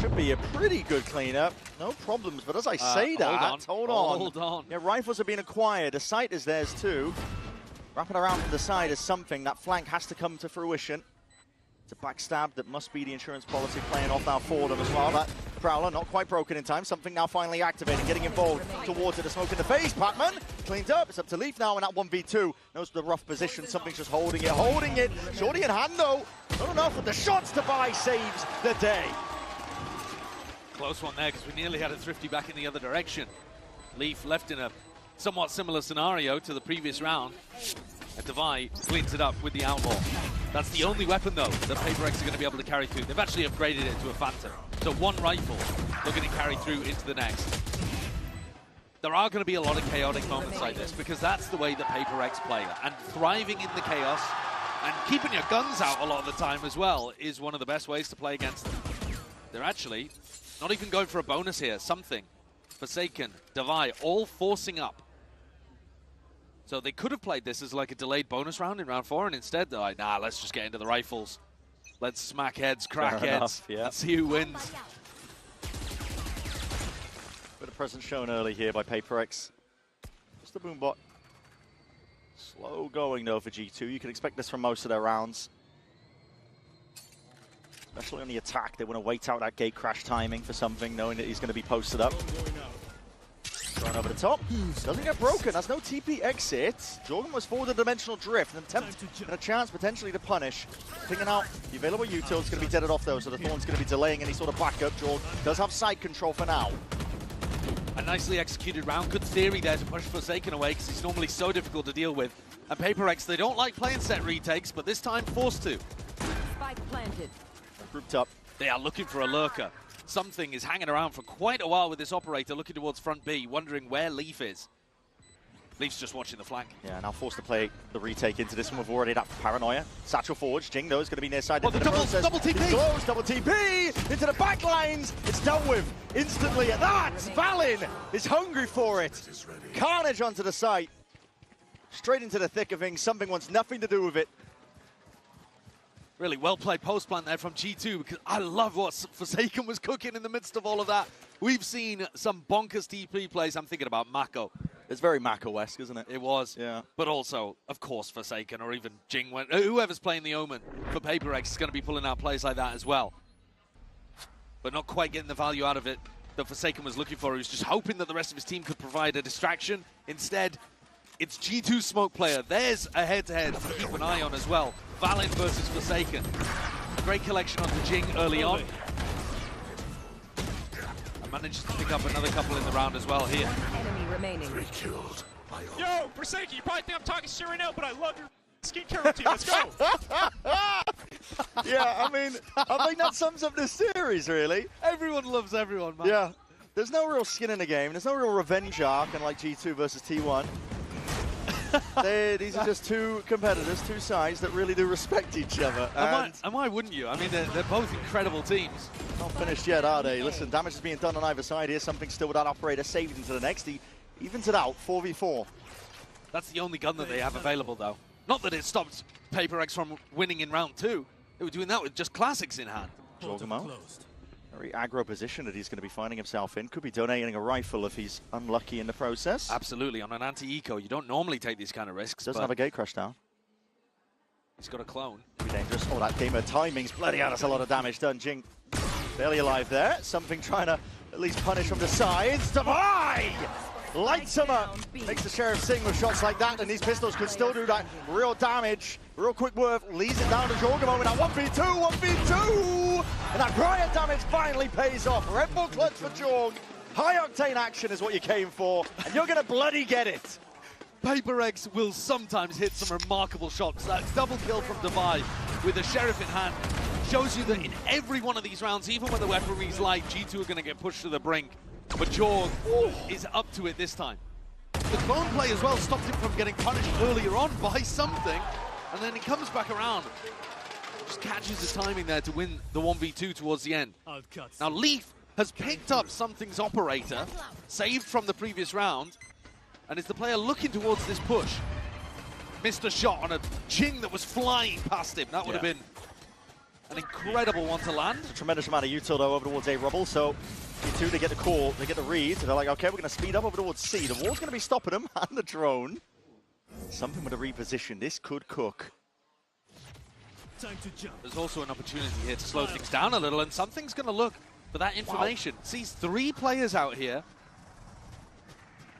Should be a pretty good cleanup. No problems, but as I say that, hold on. Yeah, rifles are being acquired. The site is theirs too. Wrapping around from the side is something. That flank has to come to fruition. It's a backstab that must be the insurance policy playing off now for them as well. That Prowler not quite broken in time. Something now finally activating, getting involved towards it. A smoke in the face. Pacman cleaned up. It's up to Leaf now in that 1v2. Knows the rough position. Something's just holding it. Shorty in hand though. Not enough with the shots to buy saves the day. Close one there, because we nearly had a Thrifty back in the other direction. Leaf left in a somewhat similar scenario to the previous round. And Devi cleans it up with the Outlaw. That's the only weapon, though, that PRX are going to be able to carry through. They've actually upgraded it to a Phantom. So one rifle looking to carry through into the next. There are going to be a lot of chaotic moments like this, because that's the way that PRX play. And thriving in the chaos and keeping your guns out a lot of the time as well is one of the best ways to play against them. They're actually not even going for a bonus here. Something. Forsaken, Devi, all forcing up. So they could have played this as like a delayed bonus round in round 4, and instead they're like, nah, let's just get into the rifles. Let's smack heads, crack heads, and see who wins. Bit of presence shown early here by PRX. Just the Boombot. Slow going though for G2. You can expect this from most of their rounds. Especially on the attack, they want to wait out that gate crash timing for something, knowing that he's going to be posted up. Thrown over the top. Doesn't get broken. That's no TP exit. Jorgen was forward the dimensional drift. An attempt and a chance potentially to punish. Picking out the available util. It's going to be deaded off though, so the Thorn's going to be delaying any sort of backup. Jorgen does have side control for now. A nicely executed round. Good theory there to push Forsaken away, because he's normally so difficult to deal with. And PRX, they don't like playing set retakes, but this time forced to. Spike planted. Grouped up. They are looking for a lurker. Something is hanging around for quite a while with this operator, looking towards front B, wondering where Leaf is. Leaf's just watching the flank. Yeah, now forced to play the retake into this one. We've already had Paranoia. Satchel forwards. Jing, though, is going to be near side. Oh, the double TP! It's close, double TP! Into the back lines! It's dealt with instantly at that! Valin is hungry for it. Carnage onto the site. Straight into the thick of things. Something wants nothing to do with it. Really well-played post-plant there from G2, because I love what Forsaken was cooking in the midst of all of that. We've seen some bonkers TP plays. I'm thinking about Mako. It's very Mako-esque, isn't it? It was. Yeah. But also, of course, Forsaken, or even Jing, whoever's playing the Omen for PRX is going to be pulling out plays like that as well. But not quite getting the value out of it that Forsaken was looking for. He was just hoping that the rest of his team could provide a distraction. Instead, it's G2's smoke player. There's a head-to-head to keep an eye on as well. Valin versus Forsaken. Great collection onto Jing early on. And manages to pick up another couple in the round as well here. Enemy remaining. Killed. Yo, Forsaken, you probably think I'm talking shit right now, but I love your skincare routine. Let's go. Yeah, I think that sums up this series, really. Everyone loves everyone, man. Yeah. There's no real skin in the game. There's no real revenge arc, unlike G2 versus T1. These are just two competitors, two sides that really do respect each other. And why wouldn't you? I mean, they're both incredible teams. Not finished yet, are they? Listen, damage is being done on either side here. Something still with that operator saved into the next. He evens it out, 4v4. That's the only gun that they have available, though. Not that it stopped PRX from winning in round 2. They were doing that with just classics in hand. Jorgamo, very aggro position that he's going to be finding himself in. Could be donating a rifle if he's unlucky in the process. Absolutely. On an anti-eco, you don't normally take these kind of risks. Doesn't have a gate crash down. He's got a clone. Pretty dangerous. Oh, that gamer timing's bloody hell. That's a lot of damage done. Jing barely alive there. Something trying to at least punish from the sides. Devi lights him up. Makes the Sheriff sing with shots like that, and these pistols could still do that real damage. Real quick work, leads it down to Jorgamo with that 1v2. And that riot damage finally pays off. Red Bull clutch for Jorg. High octane action is what you came for, and you're going to bloody get it. PRX will sometimes hit some remarkable shots. That double kill from Divide with the Sheriff in hand shows you that in every one of these rounds, even when the weaponry's light, G2 are going to get pushed to the brink. But Jorg is up to it this time. The clone play as well stopped him from getting punished earlier on by something, and then he comes back around. Just catches the timing there to win the 1v2 towards the end. Now Leaf has picked up Something's operator, saved from the previous round, and is the player looking towards this push. Missed a shot on a Jing that was flying past him. That would have been an incredible one to land. A tremendous amount of util though over towards A Rubble, so G2, they get the call, they get the read, so they're like, okay, we're going to speed up over towards C. The wall's going to be stopping them, and the drone. Something with a reposition. This could cook. Time to jump. There's also an opportunity here to slow things down a little, and Something's going to look for that information. Sees 3 players out here.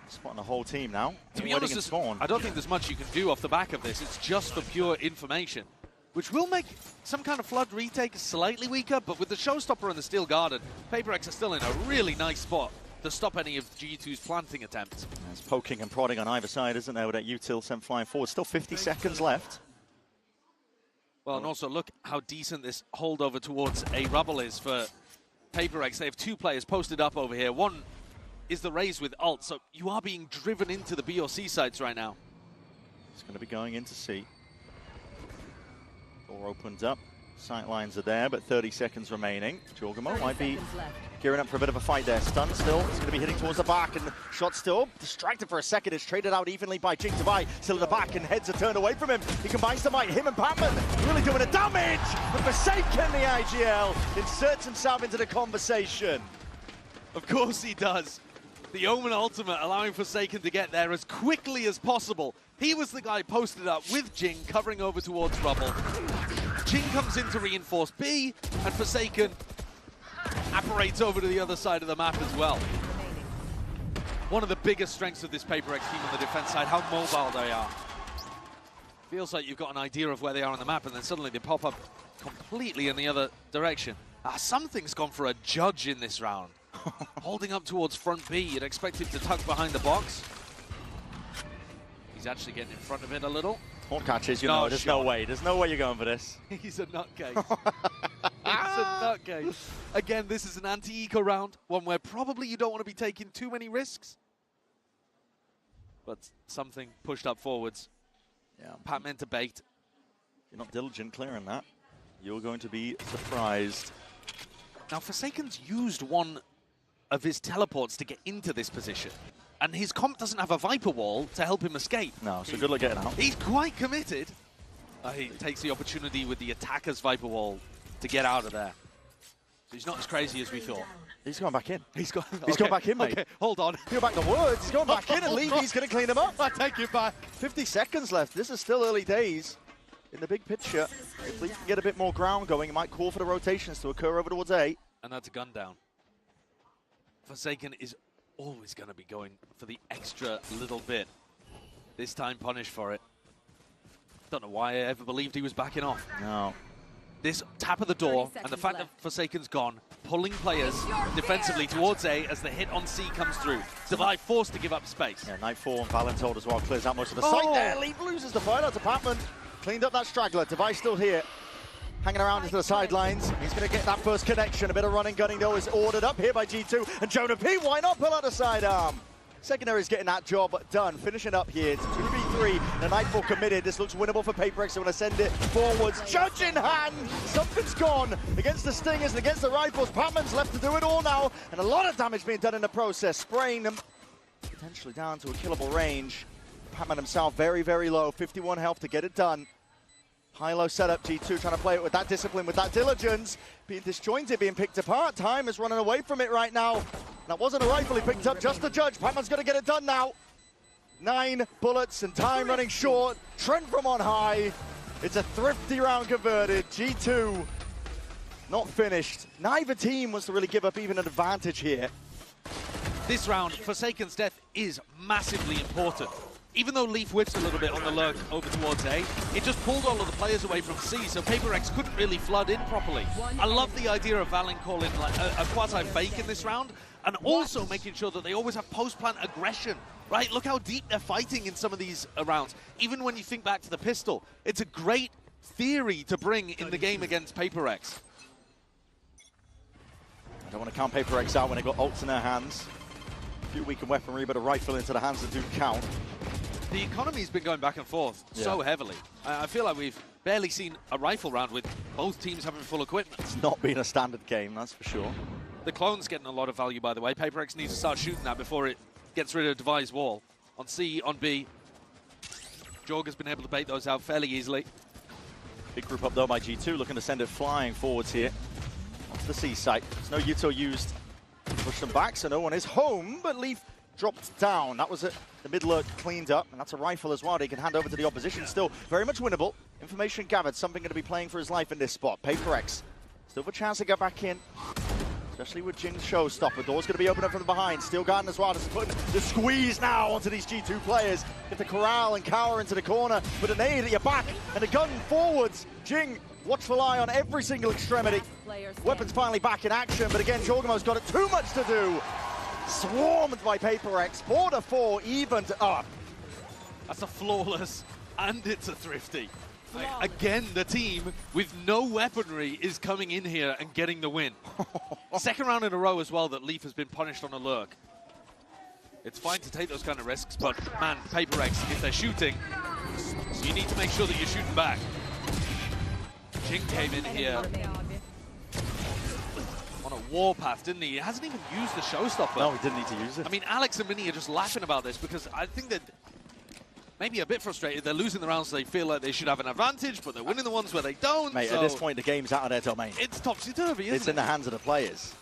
Spotting the whole team now. To be honest, I don't think there's much you can do off the back of this. It's just for pure information, which will make some kind of Flood retake slightly weaker, but with the Showstopper and the Steel Garden, PRX are still in a really nice spot to stop any of G2's planting attempts. There's poking and prodding on either side, isn't there, with that util sent flying forward. Still 50 seconds left. Well, and also look how decent this holdover towards A Rubble is for PRX. They have 2 players posted up over here. One is the Raze with ult, so you are being driven into the B or C sites right now. It's going to be going into C. Door opens up. Sight lines are there, but 30 seconds remaining. Jorgamo might be gearing up for a bit of a fight there. Stun still. It's going to be hitting towards the back, and the shot still distracted for a second. It's traded out evenly by Jing Divide. Still at the back, and heads are turned away from him. He combines the might. Him and Batman really doing the damage. But Forsaken, the IGL, inserts himself into the conversation. Of course he does. The Omen ultimate allowing Forsaken to get there as quickly as possible. He was the guy posted up with Jing, covering over towards Rubble. Jing comes in to reinforce B, and Forsaken apparates over to the other side of the map as well. One of the biggest strengths of this PRX team on the defense side, how mobile they are. Feels like you've got an idea of where they are on the map, and then suddenly they pop up completely in the other direction. Something's gone for a judge in this round. Holding up towards front B, you'd expect him to tuck behind the box. He's actually getting in front of it a little. Horn catches, you know, there's no way. There's no way you're going for this. He's a nutcase. He's a nutcase. Again, this is an anti-eco round, one where probably you don't want to be taking too many risks. But Something pushed up forwards. Yeah. Pat meant to bait. If you're not diligent clearing that, you're going to be surprised. Now, Forsaken's used one of his teleports to get into this position. And his comp doesn't have a Viper wall to help him escape. No, so good luck getting out. He's quite committed. He takes the opportunity with the attacker's Viper wall to get out of there. So he's not as crazy as we thought. He's going back in. He's gone back in, mate. Okay, hold on. Go back to words. He's going back in, and Levy's going to clean him up. I take you back. 50 seconds left. This is still early days in the big picture. If Levy can get a bit more ground going, he might call for the rotations to occur over towards A. And that's a gun down. Forsaken is always going to be going for the extra little bit. This time punished for it. Don't know why I ever believed he was backing off. No. This tap of the door and the fact that Forsaken's gone, pulling players defensively towards A as the hit on C comes through. Divide forced to give up space. Yeah, Nightfall and Valentold as well clears out most of the site there. Leaf loses the fight out to Patman. Cleaned up that straggler. Divide still here. Hanging around into the sidelines. He's going to get that first connection. A bit of running gunning, though, is ordered up here by G2. And Jonah P, why not pull out a sidearm? Secondary's getting that job done. Finishing up here. It's 2v3. The Nightfall committed. This looks winnable for PRX. They want to send it forwards. Judge in hand. Something's gone against the Stingers and against the Rifles. Patman's left to do it all now. And a lot of damage being done in the process. Spraying them potentially down to a killable range. Patman himself very, very low. 51 health to get it done. High-low setup, G2 trying to play it with that discipline, with that diligence. Being disjointed, being picked apart. Time is running away from it right now. That wasn't a rifle he picked up, just a judge. Patman's going to get it done now. 9 bullets and time running short. Trent from on high. It's a thrifty round converted. G2 not finished. Neither team wants to really give up even an advantage here. This round, Forsaken's death is massively important. even though Leaf whiffs a little bit on the lurk over towards A, it just pulled all of the players away from C, so PRX couldn't really flood in properly. I love the idea of Valen calling like a quasi-fake in this round, and also making sure that they always have post-plant aggression, right? Look how deep they're fighting in some of these rounds. Even when you think back to the pistol, it's a great theory to bring in the game against PRX. I don't want to count PRX out when they got ults in their hands. A few weakened weaponry, but a rifle into the hands that do count. The economy's been going back and forth so heavily. I feel like we've barely seen a rifle round with both teams having full equipment. It's not been a standard game, that's for sure. The clone's getting a lot of value, by the way. PRX needs to start shooting that before it gets rid of Devi's wall. On C, on B. Jorg has been able to bait those out fairly easily. Big group up though by G2, looking to send it flying forwards here. Onto the C site. There's no Yuto used to push them back, so no one is home, but Leaf dropped down. That was it. The mid lurk cleaned up, and that's a rifle as well. They can hand over to the opposition. Still very much winnable. Information gathered. Something going to be playing for his life in this spot. PRX still have a chance to get back in, especially with Jing's showstopper. Door's going to be open up from behind. Steel Garden as well. Just putting the squeeze now onto these G2 players. Get the corral and cower into the corner with a nade at your back and a gun forwards. Jing, watchful eye on every single extremity. Weapons finally back in action, but again, Jorgamo's got it too much to do. Swarmed by PRX. 4-4, evened up. That's a flawless, and it's a thrifty. Again, the team with no weaponry is coming in here and getting the win. Second round in a row as well that Leaf has been punished on a lurk. It's fine to take those kind of risks, but man, PRX, if they're shooting, so you need to make sure that you're shooting back. Jing came in here on a warpath, didn't he? He hasn't even used the showstopper. No, he didn't need to use it. I mean, Alex and Minnie are just laughing about this because I think that maybe a bit frustrated. They're losing the rounds, so they feel like they should have an advantage, but they're winning the ones where they don't. Mate, so at this point, the game's out of their domain. it's topsy-turvy, isn't it? It's in the hands of the players.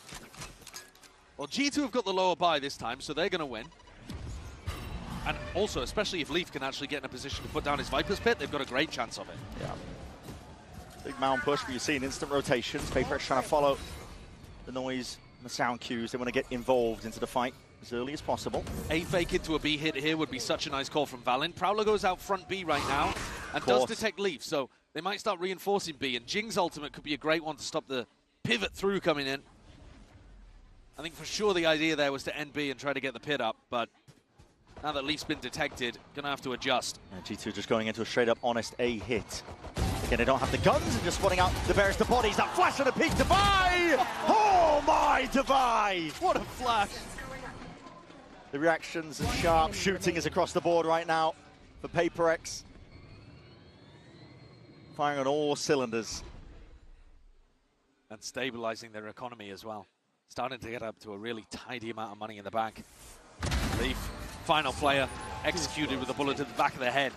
Well, G2 have got the lower buy this time, so they're going to win. And also, especially if Leaf can actually get in a position to put down his Viper's Pit, they've got a great chance of it. Yeah. Big mound push, but you're seeing instant rotations. PRX trying to follow the noise and the sound cues. They want to get involved into the fight as early as possible. A fake into a B hit here would be such a nice call from Valen. Prowler goes out front B right now and does detect Leaf, so they might start reinforcing B, and Jing's ultimate could be a great one to stop the pivot through coming in. I think for sure the idea there was to end B and try to get the pit up, but now that Leaf's been detected, gonna have to adjust. Yeah, G2 just going into a straight up honest A hit. Again, they don't have the guns and just spotting out the barriers to bodies. That flash and a peek, Devi! Oh my, Devi! What a flash! The reactions and sharp shooting is across the board right now for PRX. Firing on all cylinders. And stabilizing their economy as well. Starting to get up to a really tidy amount of money in the bank. Leaf, final player, executed with a bullet to the back of the head.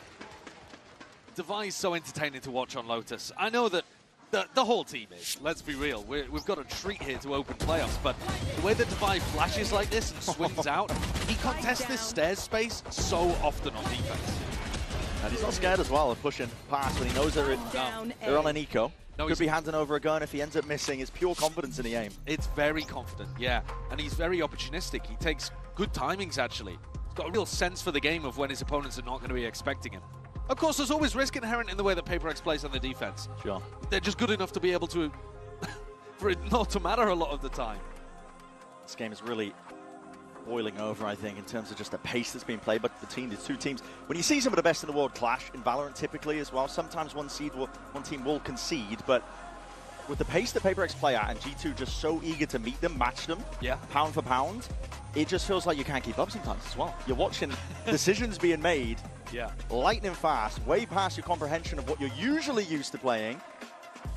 Devi is so entertaining to watch on Lotus. I know that the whole team is, let's be real. We've got a treat here to open playoffs, but the way that Devi flashes like this and swings out, he contests this stairs space so often on defense. And he's not scared as well of pushing past when he knows they're on an eco. No, could be handing over a gun. If he ends up missing, it's pure confidence in the aim. It's very confident, yeah. And he's very opportunistic. He takes good timings, actually. He's got a real sense for the game of when his opponents are not going to be expecting him. Of course, there's always risk inherent in the way that PRX plays on the defense. Sure. They're just good enough to be able to, for it not to matter a lot of the time. This game is really boiling over, I think, in terms of just the pace that's being played between the two teams. When you see some of the best in the world clash in Valorant typically as well, sometimes one team will concede, but with the pace that PRX play at and G2 just so eager to meet them, match them, pound for pound, it just feels like you can't keep up sometimes as well. You're watching decisions being made lightning fast, way past your comprehension of what you're usually used to playing.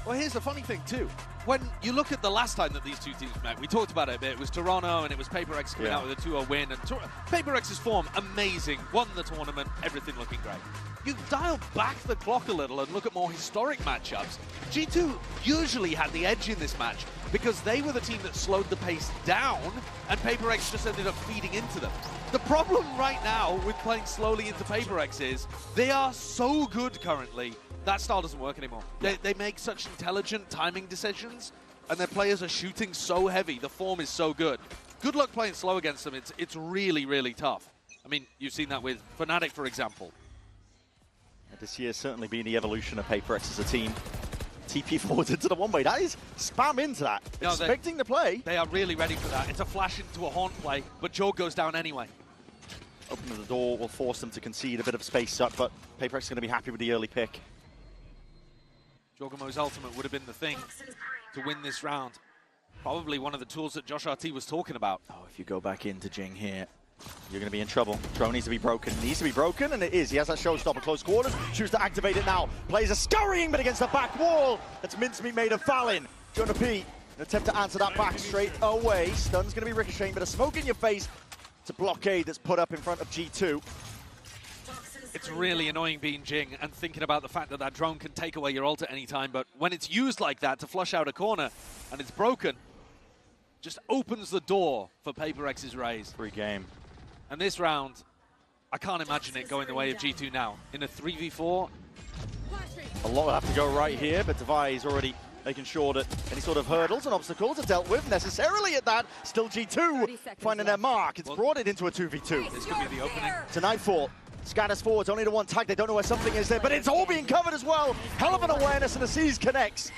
Well, here's the funny thing, too. When you look at the last time that these two teams met, we talked about it a bit. It was Toronto, and it was PRX coming out with a 2-0 win. And PRX's form, amazing. Won the tournament, everything looking great. You dial back the clock a little and look at more historic matchups. G2 usually had the edge in this match because they were the team that slowed the pace down, and PRX just ended up feeding into them. The problem right now with playing slowly into PRX is they are so good currently. That style doesn't work anymore. They make such intelligent timing decisions, and their players are shooting so heavy. The form is so good. Good luck playing slow against them. It's really, really tough. I mean, you've seen that with Fnatic, for example. And this year's certainly been the evolution of PRX as a team. TP forwards into the one-way. That is spam into that. No, expecting the play. They are really ready for that. It's a flash into a haunt play, but Jorg goes down anyway. Opening the door will force them to concede a bit of space up, but PRX is going to be happy with the early pick. Jorgamo's ultimate would have been the thing to win this round. Probably one of the tools that Josh RT was talking about. Oh, if you go back into Jing here, you're going to be in trouble. Drone needs to be broken. Needs to be broken, and it is. He has that showstopper close quarters. Chooses to activate it now. Players are scurrying, but against the back wall. That's mincemeat made of Fallon. Jonah P, an attempt to answer that back straight away. Stun's going to be ricocheting, but a smoke in your face. It's a blockade that's put up in front of G2. It's really annoying being Jing and thinking about the fact that that drone can take away your ult at any time, but when it's used like that to flush out a corner and it's broken, just opens the door for PRX's raise. Free game. And this round, I can't imagine it going the way of G2 now. In a 3v4. A lot will have to go right here, but Devi is already making sure that any sort of hurdles and obstacles are dealt with necessarily at that. Still G2 finding their mark. It's brought it into a 2v2. This could be the opening. To Nightfall. Scatters forwards, only the one tag. They don't know where something is there, but it's all being covered as well. Hell of an awareness, and the Seas connects.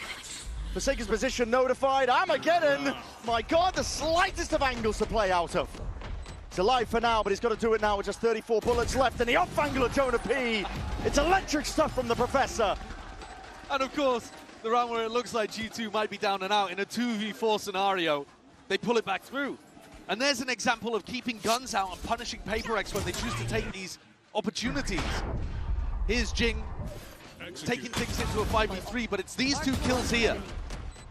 Forsaken's position notified. Armageddon. My God, the slightest of angles to play out of. He's alive for now, but he's got to do it now with just 34 bullets left. And the off angle of Jonah P. It's electric stuff from the Professor. And of course, the round where it looks like G2 might be down and out in a 2v4 scenario, they pull it back through. And there's an example of keeping guns out and punishing PRX when they choose to take these opportunities. Here's Jing taking things into a 5v3, but it's these two kills here.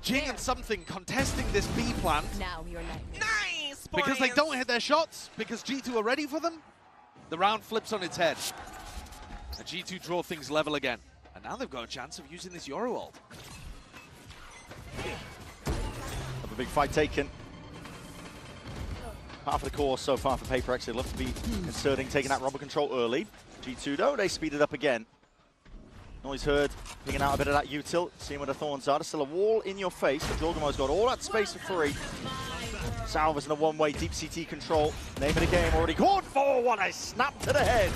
Jing and Something contesting this B plant. Now you're nice! Because they don't hit their shots, because G2 are ready for them. The round flips on its head. And G2 draw things level again. And now they've got a chance of using this Yoru ult. Have a big fight taken. Half of the course so far for PRX. They'd love to be inserting, taking that robber control early. G2 though, they speed it up again. Noise heard, picking out a bit of that util, seeing where the thorns are. There's still a wall in your face, but Jorgamo's got all that space for free. Salvas in a one-way deep CT control. Name of the game already called for. What a snap to the head.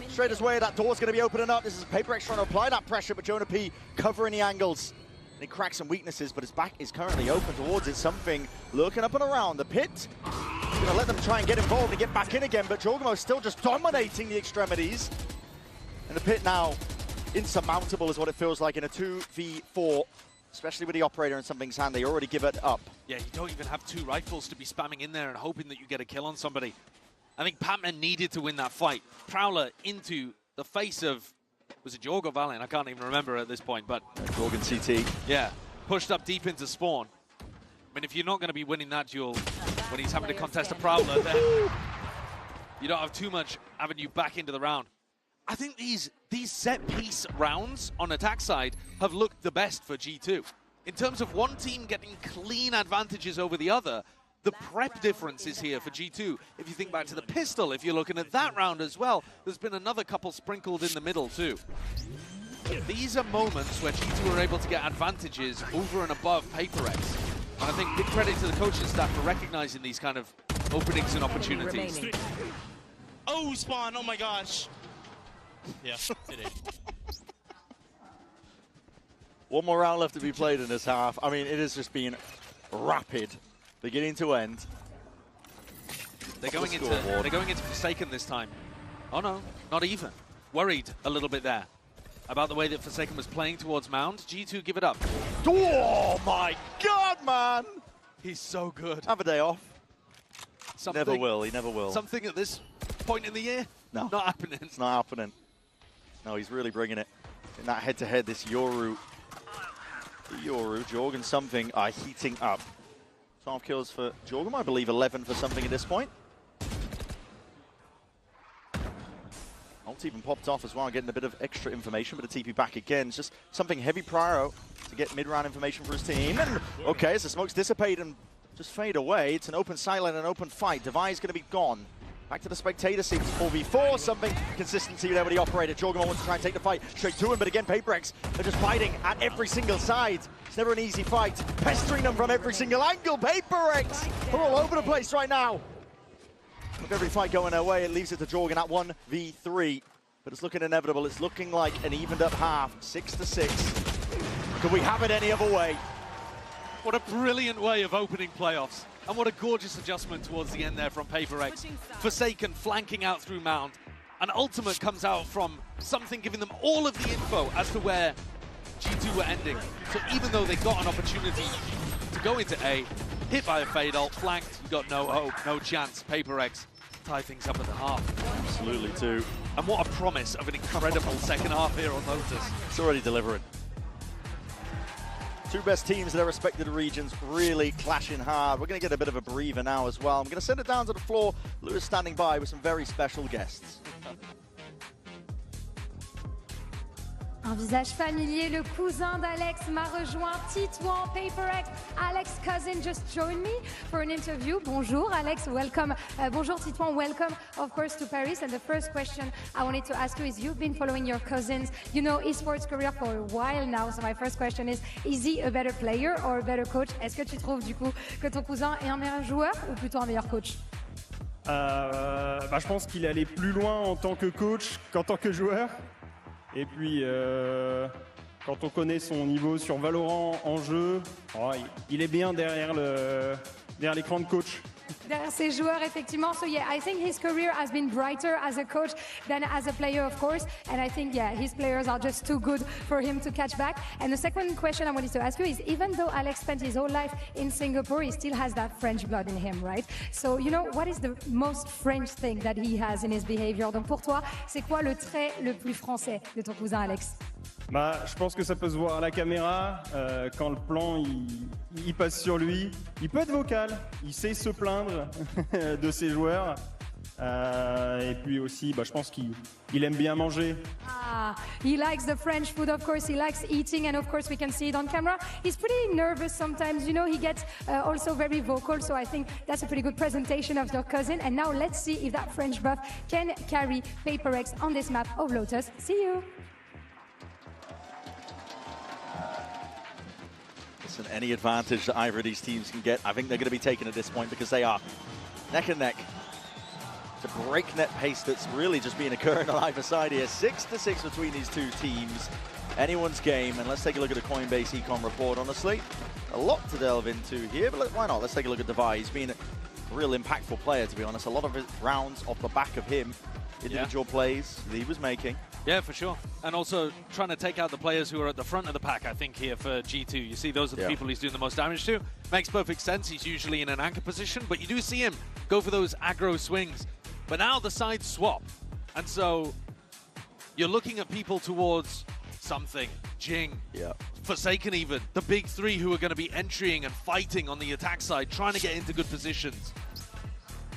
Straight his way, that door's going to be opening up. This is PRX trying to apply that pressure, but Jonah P covering the angles. And he cracks some weaknesses, but his back is currently open towards it. Something lurking up and around. The pit, going to let them try and get involved and get back in again, but Jorgamo's still just dominating the extremities. And the pit now, insurmountable is what it feels like in a 2v4, especially with the operator in Something's hand. They already give it up. Yeah, you don't even have two rifles to be spamming in there and hoping that you get a kill on somebody. I think Patman needed to win that fight. Prowler into the face of, was it Jorg or Valiant? I can't even remember at this point, but... Jorg and CT. Yeah, pushed up deep into spawn. I mean, if you're not going to be winning that duel when he's having to contest a Prowler, then you don't have too much avenue back into the round. I think these set-piece rounds on attack side have looked the best for G2. In terms of one team getting clean advantages over the other, the prep difference is here for G2. If you think back to the pistol, if you're looking at that round as well, there's been another couple sprinkled in the middle too. These are moments where G2 are able to get advantages over and above PRX. And I think big credit to the coaching staff for recognizing these kind of openings and opportunities. Oh, spawn, oh my gosh. Yeah, it is. One more round left to be played in this half. I mean, it has just been rapid, beginning to end. They're going into Forsaken this time. Oh no, not even. Worried a little bit there about the way that Forsaken was playing towards Mound. G2 give it up. Oh my God, man! He's so good. Have a day off. Something, never will, he never will. Something at this point in the year? No. Not happening. It's not happening. No, he's really bringing it. In that head-to-head, this Jorg and Something are heating up. 12 kills for Jorg, I believe 11 for Something at this point. Ult even popped off as well, getting a bit of extra information, but a TP back again. It's just Something heavy Pyro to get mid-round information for his team. And okay, as the smokes dissipate and just fade away, it's an open silent and open fight. Devi's going to be gone. Back to the spectator seats, 4v4, Something consistency there with the operator. Jorgamon wants to try and take the fight straight to him, but again, PRX are just fighting at every single side. It's never an easy fight, pestering them from every single angle. PRX are all over the place right now. With every fight going their way, it leaves it to Jorgen at 1v3. But it's looking inevitable. It's looking like an evened up half, 6-6. Could we have it any other way? What a brilliant way of opening playoffs. And what a gorgeous adjustment towards the end there from PRX. Forsaken flanking out through Mount. And Ultimate comes out from something giving them all of the info as to where G2 were ending. So even though they got an opportunity to go into A, hit by a Fade ult, flanked, you got no hope, no chance. PRX tie things up at the half. Absolutely too. And what a promise of an incredible second half here on Lotus. It's already delivering. Two best teams in their respective regions really clashing hard. We're going to get a bit of a breather now as well. I'm going to send it down to the floor. Lewis standing by with some very special guests. Un visage familier, le cousin d'Alex m'a rejoint, Titouan, PRX. Alex' cousin just joined me for an interview. Bonjour, Alex, welcome. Bonjour, Titouan, welcome, of course, to Paris. And the first question I wanted to ask you is, you've been following your cousins, you know, esports career for a while now. So my first question is he a better player or a better coach? Est-ce que tu trouves, du coup, que ton cousin est un meilleur joueur ou plutôt un meilleur coach? Je pense qu'il est allé plus loin en tant que coach qu'en tant que joueur. Et puis, quand on connaît son niveau sur Valorant en jeu, il est bien derrière l'écran de coach. Derrière ses joueurs, effectivement. So yeah, I think his career has been brighter as a coach than as a player, of course. And I think, yeah, his players are just too good for him to catch back. And the second question I wanted to ask you is, even though Alex spent his whole life in Singapore, he still has that French blood in him, right? So, you know, what is the most French thing that he has in his behavior? Donc pour toi, c'est quoi le trait le plus français de ton cousin Alex? Je pense que ça peut se voir à la caméra, quand le plan il passe sur lui. Il peut être vocal, il sait se plaindre de ses joueurs. Et puis aussi, je pense qu'il aime bien manger. He likes the French food, of course. He likes eating, and of course we can see it on camera. He's pretty nervous sometimes, you know. He gets also very vocal, so I think that's a pretty good presentation of your cousin. And now let's see if that French buff can carry PRX on this map of Lotus. See you. Listen, any advantage that either of these teams can get, I think they're going to be taken at this point because they are neck and neck. It's a breakneck pace that's really just been occurring on either side here. 6-6 between these two teams. Anyone's game. And let's take a look at the Coinbase Econ report. Honestly, a lot to delve into here, but why not? Let's take a look at Devi. He's been a real impactful player, to be honest. A lot of his rounds off the back of him. Individual plays that he was making. Yeah, for sure. And also trying to take out the players who are at the front of the pack, I think, here for G2. You see, those are the people he's doing the most damage to. Makes perfect sense. He's usually in an anchor position, but you do see him go for those aggro swings. But now the sides swap. And so you're looking at people towards something. Jing, Forsaken even. The big three who are going to be entering and fighting on the attack side, trying to get into good positions.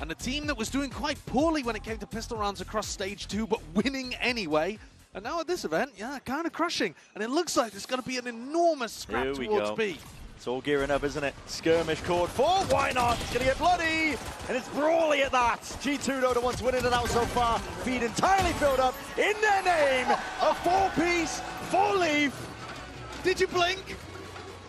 And a team that was doing quite poorly when it came to pistol rounds across stage 2, but winning anyway. And now at this event, kind of crushing. And it looks like there's going to be an enormous scrap towards B. It's all gearing up, isn't it? Skirmish chord 4, why not? It's going to get bloody, and it's brawly at that. G2 though, the ones winning it out so far. Feed entirely filled up in their name. A 4-piece, 4-leaf. Did you blink?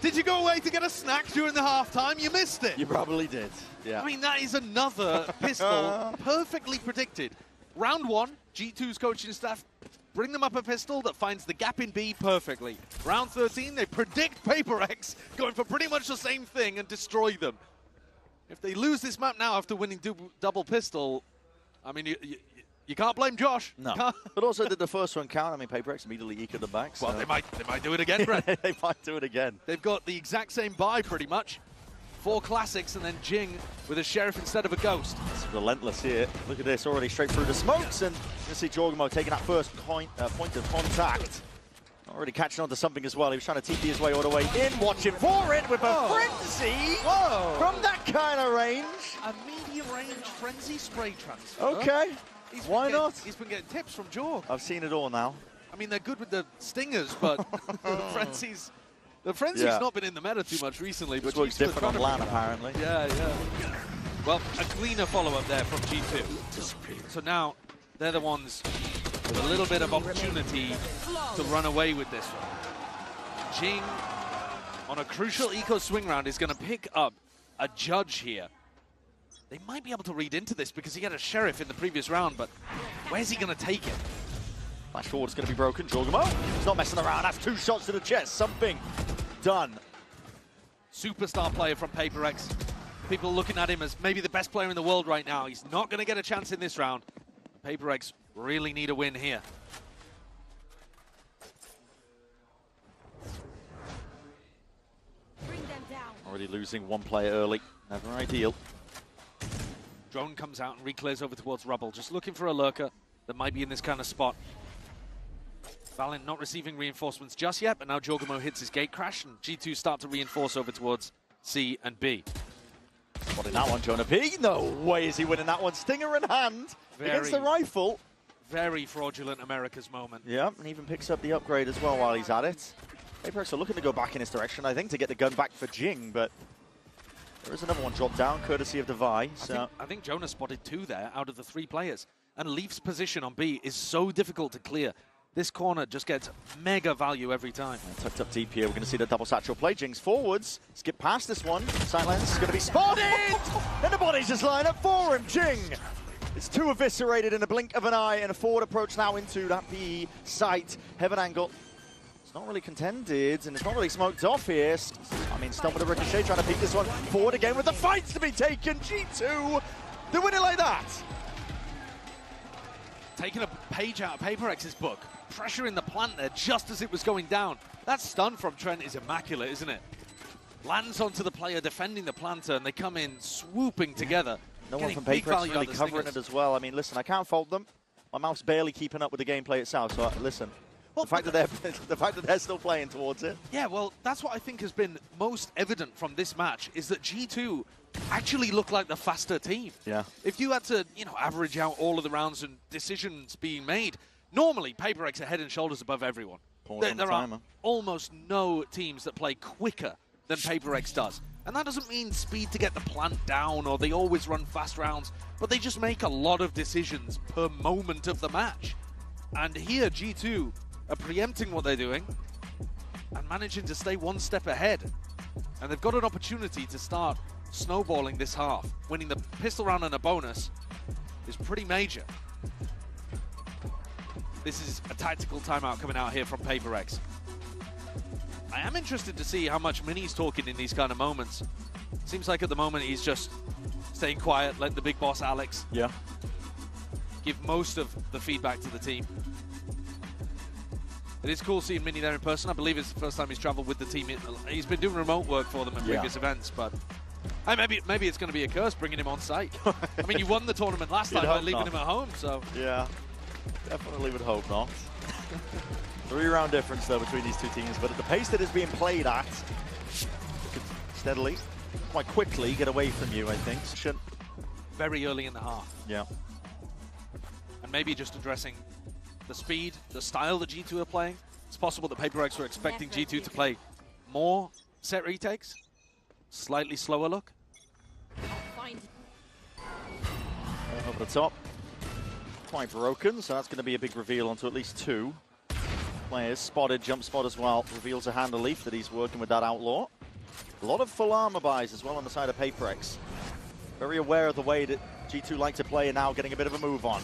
Did you go away to get a snack during the halftime? You missed it. You probably did, yeah. I mean, that is another pistol perfectly predicted. Round 1, G2's coaching staff bring them up a pistol that finds the gap in B perfectly. Round 13, they predict PRX going for pretty much the same thing and destroy them. If they lose this map now after winning double pistol, I mean, you can't blame Josh. No. But also, did the first one count? I mean, PRX immediately eked them back. So. Well, they might do it again, Brent. They might do it again. They've got the exact same buy, pretty much. 4 classics, and then Jing with a Sheriff instead of a Ghost. It's relentless here. Look at this, already straight through the smokes, and you see Jorgen taking that first point of contact. Already catching on to something as well. He was trying to TP his way all the way in. Watch him for it with a frenzy from that kind of range. A medium-range frenzy spray transfer. Okay. Why not? He's been getting tips from Jorg. I've seen it all now. I mean, they're good with the stingers, but the frenzy's not been in the meta too much recently. This but works different on LAN, apparently. Yeah. Well, a cleaner follow-up there from G2. So now they're the ones with a little bit of opportunity to run away with this one. Jing, on a crucial eco swing round, is going to pick up a judge here. They might be able to read into this because he had a Sheriff in the previous round, but where's he going to take it? Flash forward's going to be broken. Jorgamo, he's not messing around. That's 2 shots to the chest. Something done. Superstar player from PRX. People looking at him as maybe the best player in the world right now. He's not going to get a chance in this round. PRX really need a win here. Already losing 1 player early. Never ideal. Drone comes out and re-clears over towards Rubble. Just looking for a lurker that might be in this kind of spot. Valen not receiving reinforcements just yet, but now Jorgamo hits his gate crash, and G2 start to reinforce over towards C and B. What in that one, Jonah P? No way is he winning that one. Stinger in hand against the rifle. Very fraudulent America's moment. Yeah, and even picks up the upgrade as well while he's at it. PRX are looking to go back in his direction, I think, to get the gun back for Jing, but there is another one dropped down, courtesy of Devi. So I think Jonah spotted 2 there out of the 3 players. And Leaf's position on B is so difficult to clear. This corner just gets mega value every time. Tucked up deep here. We're going to see the double satchel play. Jing's forwards. Skip past this one. Silence is going to be spotted! And the bodies just line up for him. Jing! It's 2 eviscerated in a blink of an eye, and a forward approach now into that PE site. Heaven angle. It's not really contended, and it's not really smoked off here. I mean, stunned with a ricochet, trying to peek this one forward again with the fights to be taken. G2, they win it like that. Taking a page out of PRX's book. Pressure in the plant there just as it was going down. That stun from Trent is immaculate, isn't it? Lands onto the player defending the planter, and they come in swooping together. No one from PRX really covering it as well. I mean, listen, I can't fault them. My mouth's barely keeping up with the gameplay itself, so listen. Well, the fact that they're still playing towards it. Yeah, well, that's what I think has been most evident from this match, is that G2 actually look like the faster team. Yeah. If you had to, average out all of the rounds and decisions being made, normally PRX are head and shoulders above everyone. There are almost no teams that play quicker than PRX does. And that doesn't mean speed to get the plant down or they always run fast rounds, but they just make a lot of decisions per moment of the match. And here, G2 are preempting what they're doing and managing to stay 1 step ahead. And they've got an opportunity to start snowballing this half. Winning the pistol round and a bonus is pretty major. This is a tactical timeout coming out here from PRX. I am interested to see how much Mini's talking in these kind of moments. Seems like at the moment he's just staying quiet, letting the big boss Alex give most of the feedback to the team. It is cool seeing Mini there in person. I believe it's the first time he's traveled with the team. He's been doing remote work for them at previous events, but maybe it's going to be a curse bringing him on site. I mean, you won the tournament last time by leaving him at home, so... Yeah, definitely would hope not. 3-round difference, though, between these 2 teams, but at the pace that is being played at, could steadily, quite quickly, get away from you, I think. Very early in the half. Yeah. And maybe just addressing the speed, the style that G2 are playing. It's possible that PRX were expecting G2 to play more set retakes. Slightly slower look. Over the top. Quite broken, so that's going to be a big reveal onto at least 2 players. Spotted, jump spot as well. Reveals a Handle Leaf that he's working with that Outlaw. A lot of full armor buys as well on the side of PRX. Very aware of the way that G2 like to play and now getting a bit of a move on.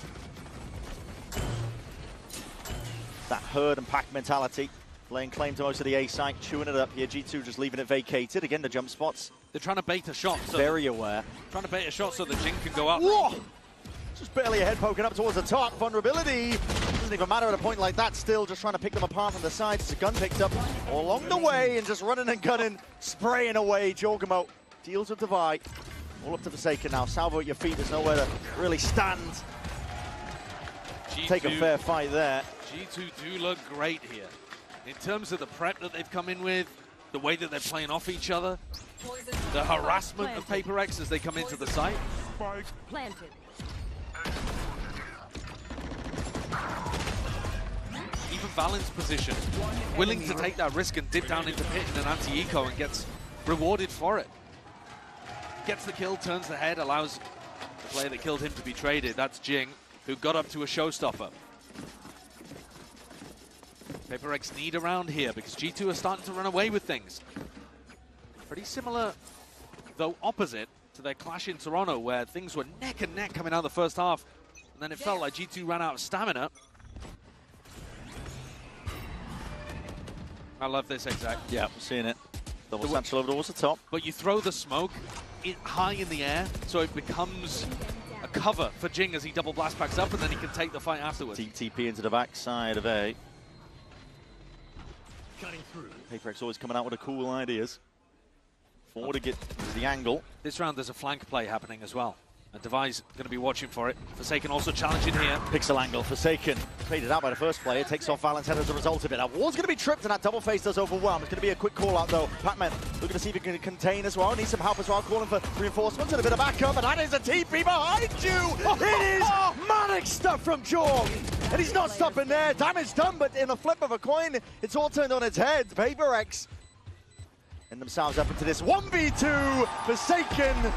That herd and pack mentality, laying claim to most of the A site, chewing it up here. G2 just leaving it vacated. Again, the jump spots. They're trying to bait a shot. So very aware. Trying to bait a shot so that Jing can go up. Whoa! Just barely a head poking up towards the top. Vulnerability. Doesn't even matter at a point like that. Still just trying to pick them apart from the sides. It's a gun picked up all along the way and just running and gunning, spraying away. Jorgamo deals with Devi. All up to Forsaken now. Salvo at your feet. There's nowhere to really stand. G2, take a fair fight there. G2 do look great here. In terms of the prep that they've come in with, the way that they're playing off each other, the harassment of PRX as they come into the site. Planted. Even Valen's position, willing to take that risk and dip down into pit in an anti-eco and gets rewarded for it. Gets the kill, turns the head, allows the player that killed him to be traded. That's Jing, who got up to a showstopper. PRX need around here because G2 are starting to run away with things. Pretty similar, though opposite, to their clash in Toronto, where things were neck and neck coming out of the first half, and then it felt like G2 ran out of stamina. I love this exact. Yeah, we're seeing it. Double central over towards the top. But you throw the smoke high in the air, so it becomes a cover for Jing as he double blast packs up, and then he can take the fight afterwards. TP into the back side of A. PRX always coming out with the cool ideas. Forward to get the angle. This round there's a flank play happening as well. And Devi's going to be watching for it. Forsaken also challenging here. Pixel angle, Forsaken. Faded out by the first player. Takes off Valen's head as a result of it. Now Wall's going to be tripped and that double face does overwhelm. It's going to be a quick call out though. Pac-Man looking to see if he can contain as well. Needs some help as well. Calling for reinforcements and a bit of backup. And that is a TP behind you. It is manic stuff from Jorg. And he's not stopping there. Damage done, but in the flip of a coin, it's all turned on its head. PRX and themselves up into this 1v2. Forsaken.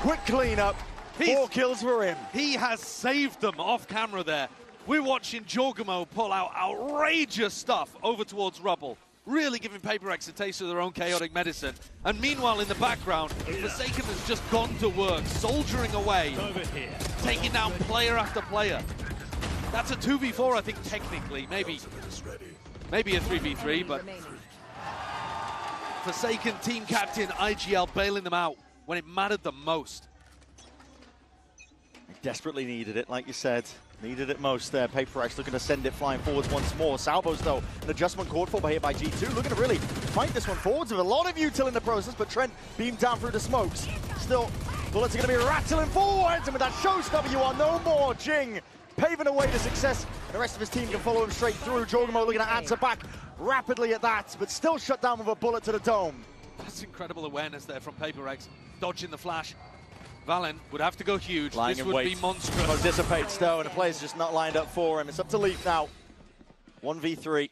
Quick cleanup. 4 kills for him. He has saved them off camera there. We're watching Jorgamo pull out outrageous stuff over towards Rubble, really giving PRX a taste of their own chaotic medicine. And meanwhile, in the background, Forsaken has just gone to work, soldiering away, taking down player after player. That's a 2v4, I think, technically. Maybe a 3v3, but Forsaken team captain IGL bailing them out when it mattered the most. Desperately needed it, like you said. Needed it most there. PRX looking to send it flying forwards once more. Salvos, though, an adjustment called for here by G2. Looking to really fight this one forwards with a lot of util in the process, but Trent beamed down through the smokes. Still, bullets are going to be rattling forwards, and with that showstopper, you are no more. Jing paving the way to success. The rest of his team can follow him straight through. Jorgamo looking to answer back rapidly at that, but still shut down with a bullet to the dome. That's incredible awareness there from PRX. Dodging the flash. Valen would have to go huge. Lying this in would wait. be monstrous. Mo dissipates though, and the player's just not lined up for him. It's up to Leaf now. 1v3.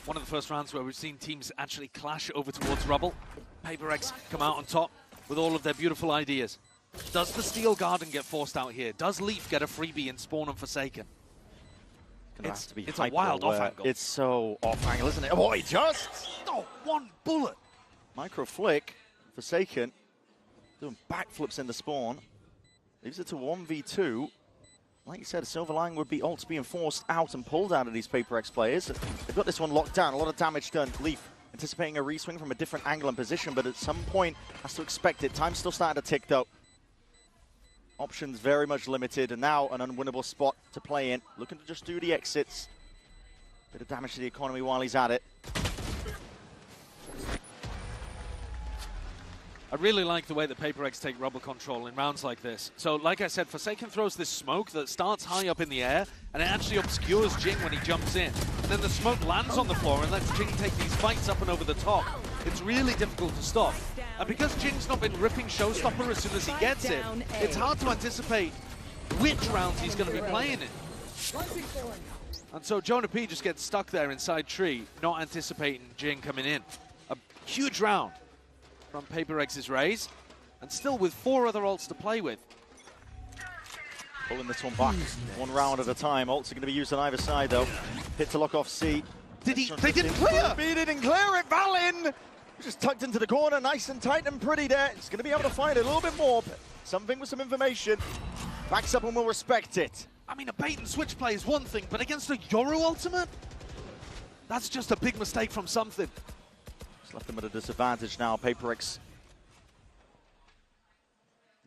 One of the first rounds where we've seen teams actually clash over towards Rubble. PRX come out on top with all of their beautiful ideas. Does the Steel Garden get forced out here? Does Leaf get a freebie in Spawn and Forsaken? It's a wild off angle. It's so off angle, isn't it? Oh, he just! Oh, one bullet! Micro flick. Forsaken doing backflips in the Spawn. Leaves it to 1v2. Like you said, a silver line would be ults being forced out and pulled out of these PRX players. They've got this one locked down. A lot of damage done. Leaf anticipating a reswing from a different angle and position, but at some point has to expect it. Time's still starting to tick, though. Options very much limited, and now an unwinnable spot to play in. Looking to just do the exits. Bit of damage to the economy while he's at it. I really like the way that PRX take Rubble control in rounds like this. So, like I said, Forsaken throws this smoke that starts high up in the air, and it actually obscures Jing when he jumps in. And then the smoke lands on the floor and lets Jing take these fights up and over the top. It's really difficult to stop. And because Jing's not been ripping Showstopper as soon as he gets it, it's hard to anticipate which rounds he's going to be playing in. And so Jonah P just gets stuck there inside tree, not anticipating Jing coming in. A huge round from PRX's raise, and still with 4 other ults to play with. Pulling this one back, one round at a time. Ults are going to be used on either side, though. Hit to lock off C. They didn't clear! He didn't clear it, Valin! Just tucked into the corner, nice and tight and pretty there. It's going to be able to find it a little bit more. Something with some information. Backs up and will respect it. I mean, a bait and switch play is one thing, but against a Yoru ultimate? That's just a big mistake from something. Just left them at a disadvantage now, PRX.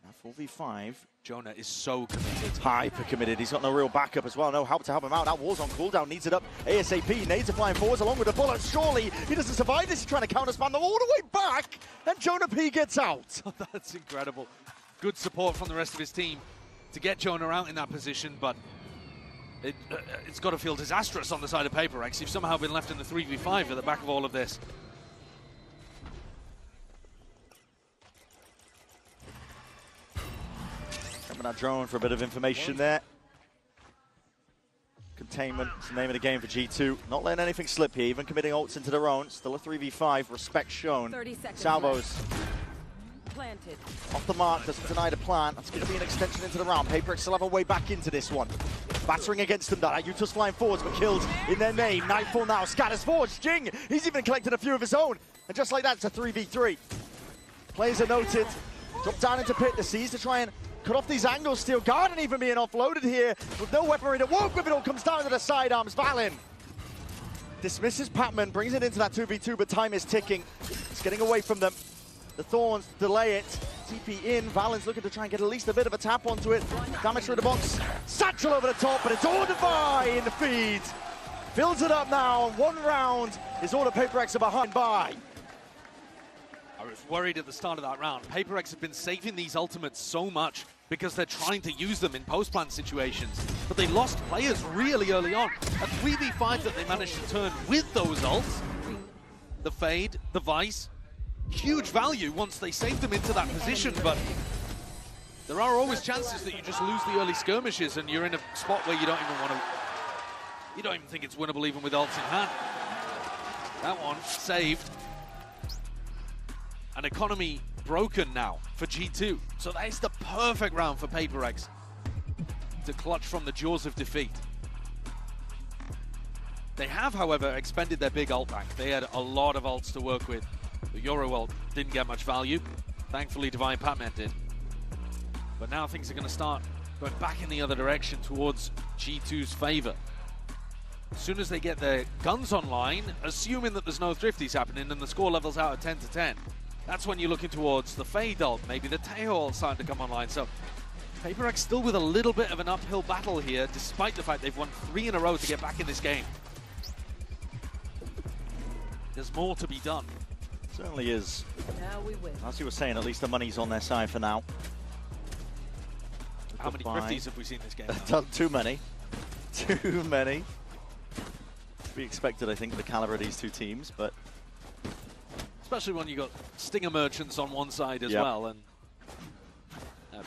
Now 4v5. Jonah is so committed. Hyper committed. He's got no real backup as well. No help to help him out. That wall's on cooldown. Needs it up ASAP. Nades are flying forwards along with the bullets. Surely he doesn't survive this. He's trying to counter-spam them all the way back. And Jonah P gets out. That's incredible. Good support from the rest of his team to get Jonah out in that position, but it's got to feel disastrous on the side of PRX. You've somehow been left in the 3v5 at the back of all of this. Coming out drone for a bit of information there. Containment is the name of the game for G2. Not letting anything slip here, even committing ults into their own. Still a 3v5, respect shown. Salvos. Planted. Off the mark, doesn't deny the plant. That's going to be an extension into the round. PRX still have a way back into this one. Battering against them, that Utah's flying forwards, but killed in their name. Nightfall now, scatters forwards. Jing, he's even collected a few of his own. And just like that, it's a 3v3. Players are noted. Drop down into pit. The Seas to try and cut off these angles. Steel Garden even being offloaded here with no weaponry to work with. It all comes down to the sidearms. Valen dismisses Patman, brings it into that 2v2, but time is ticking. It's getting away from them. The Thorns delay it. TP in. Valen's looking to try and get at least a bit of a tap onto it. Damage through the box. Satchel over the top, but it's Order in the feed. Fills it up now. 1 round is Order PaperX are behind by. I was worried at the start of that round. PaperX have been saving these ultimates so much because they're trying to use them in post-plant situations. But they lost players really early on. A 3v5 that they managed to turn with those ults. The Fade, the Vice, huge value once they saved them into that position, but there are always chances that you just lose the early skirmishes and you're in a spot where you don't even want to... You don't even think it's winnable even with ults in hand. That one saved. An economy broken now for G2. So that is the perfect round for PaperX to clutch from the jaws of defeat. They have, however, expended their big ult bank. They had a lot of ults to work with. The Euro ult didn't get much value. Thankfully, Divine Patman did. But now things are going to start going back in the other direction towards G2's favor. As soon as they get their guns online, assuming that there's no thrifties happening and the score level's out at 10 to 10, that's when you're looking towards the Fade ult, maybe the Tail ult starting to come online. So PaperX still with a little bit of an uphill battle here, despite the fact they've won 3 in a row to get back in this game. There's more to be done. Certainly is. Now we win. As you were saying, at least the money's on their side for now. How many thrifties have we seen this game? Too many. Too many. To be expected, I think, the caliber of these two teams, but... Especially when you got Stinger Merchants on one side as well, and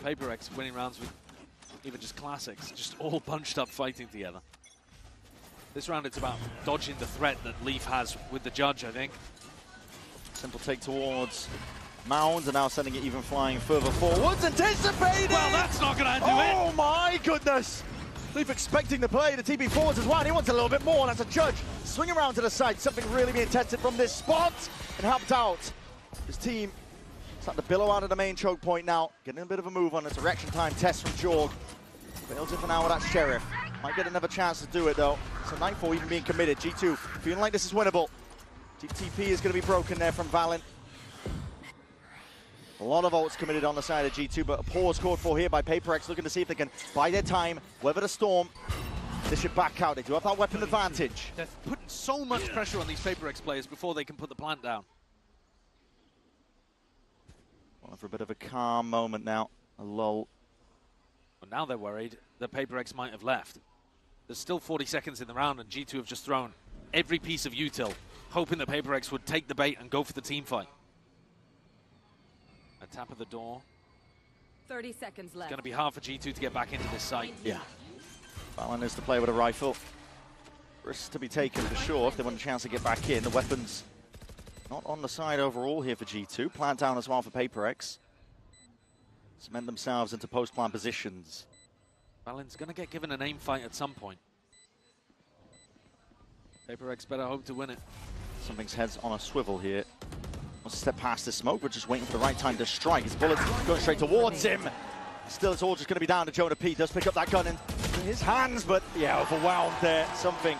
PaperX winning rounds with even just classics, just all bunched up fighting together. This round it's about dodging the threat that Leaf has with the Judge, I think. Simple take towards Mound, and now sending it even flying further forwards, anticipating! Well, that's not going to do it! Oh my goodness! Leaf expecting the play, the TP forwards as well, and he wants a little bit more, and that's a Judge. Swing around to the side, something really being tested from this spot, and helped out. His team starting to billow out of the main choke point now, getting a bit of a move on. It's a reaction time test from Jorg. Fails it for now with that Sheriff. Might get another chance to do it though. So Nightfall even being committed. G2 feeling like this is winnable. TP is going to be broken there from Valen. A lot of ults committed on the side of G2, but a pause called for here by PaperX, looking to see if they can buy their time, weather the storm. They should back out. They do have that weapon advantage. They're putting so much pressure on these PaperX players before they can put the plant down. Well, for a bit of a calm moment now. A lull. But now they're worried that PaperX might have left. There's still 40 seconds in the round, and G2 have just thrown every piece of util, hoping that PaperX would take the bait and go for the team fight. A tap at the door. 30 seconds left. It's going to be hard for G2 to get back into this site. Yeah. Valen is to play with a rifle. Risks to be taken for sure if they want a chance to get back in. The weapons not on the side overall here for G2. Plant down as well for PaperX. Cement themselves into post-plant positions. Valen's going to get given an aim fight at some point. PaperX better hope to win it. Something's heads on a swivel here. Wants to step past the smoke, but just waiting for the right time to strike. His bullet's going straight towards him. Still, it's all just going to be down to Jonah P. Does pick up that gun in his hands, but yeah, overwhelmed there. Something.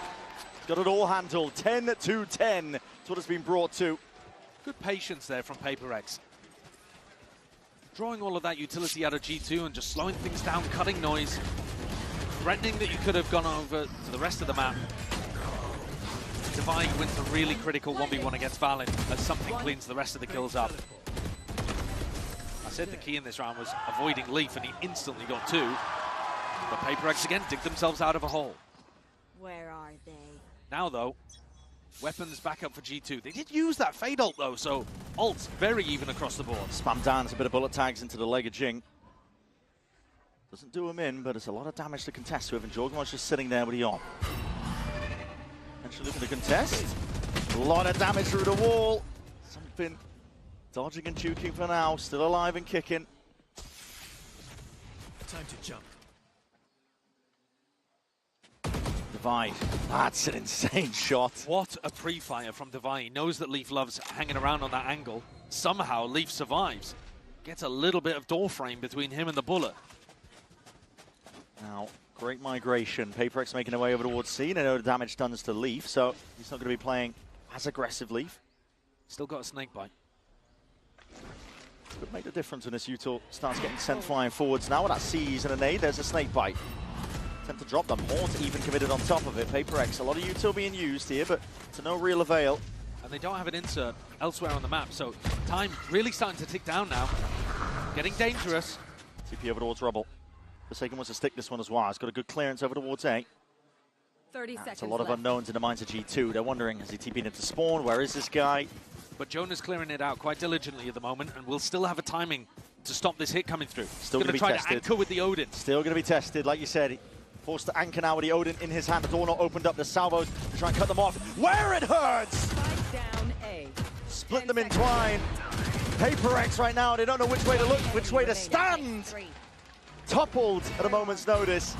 Got it all handled. 10-10. That's what it's been brought to. Good patience there from PaperX. Drawing all of that utility out of G2 and just slowing things down, cutting noise. Threatening that you could have gone over to the rest of the map. Divine wins a really critical 1v1 against Valen as something cleans the rest of the kills up. I said the key in this round was avoiding Leaf, and he instantly got 2. But PaperX again dig themselves out of a hole. Where are they? Now though, weapons back up for G2. They did use that Fade ult though, so ults very even across the board. Spam down, it's a bit of bullet tags into the leg of Jing. Doesn't do him in, but it's a lot of damage to contest with, and Jorgen's just sitting there with the on. Actually looking to contest. A lot of damage through the wall. Something dodging and juking for now, still alive and kicking. Time to jump. Divine, that's an insane shot. What a pre-fire from Divine. He knows that Leaf loves hanging around on that angle. somehow Leaf survives. Gets a little bit of door frame between him and the bullet. Now, great migration. PRX making their way over towards C. They know the damage done to Leaf, so he's not going to be playing as aggressively. Still got a snake bite. Could make the difference when this util starts getting sent flying forwards. Now with that C's and a nade, there's a snake bite. Attempt to drop them. Haunt even committed on top of it. PRX, a lot of util being used here, but to no real avail. And they don't have an insert elsewhere on the map, so time really starting to tick down now. Getting dangerous. TP over towards Rubble. Forsaken wants to stick this one as well. He's got a good clearance over towards A. 30 seconds. It's a lot of unknowns in the minds of G2. They're wondering, has he TP'd into spawn? Where is this guy? But Jonah's clearing it out quite diligently at the moment, and will still have a timing to stop this hit coming through. Still going to be try tested. To anchor with the Odin. Still going to be tested, like you said. Forced to anchor now with the Odin in his hand. The door not opened up. The salvos to try and cut them off. Where it hurts! Down A. Split them in twine. PRX right now, they don't know which way to look, which way to stand. Toppled at a moment's notice.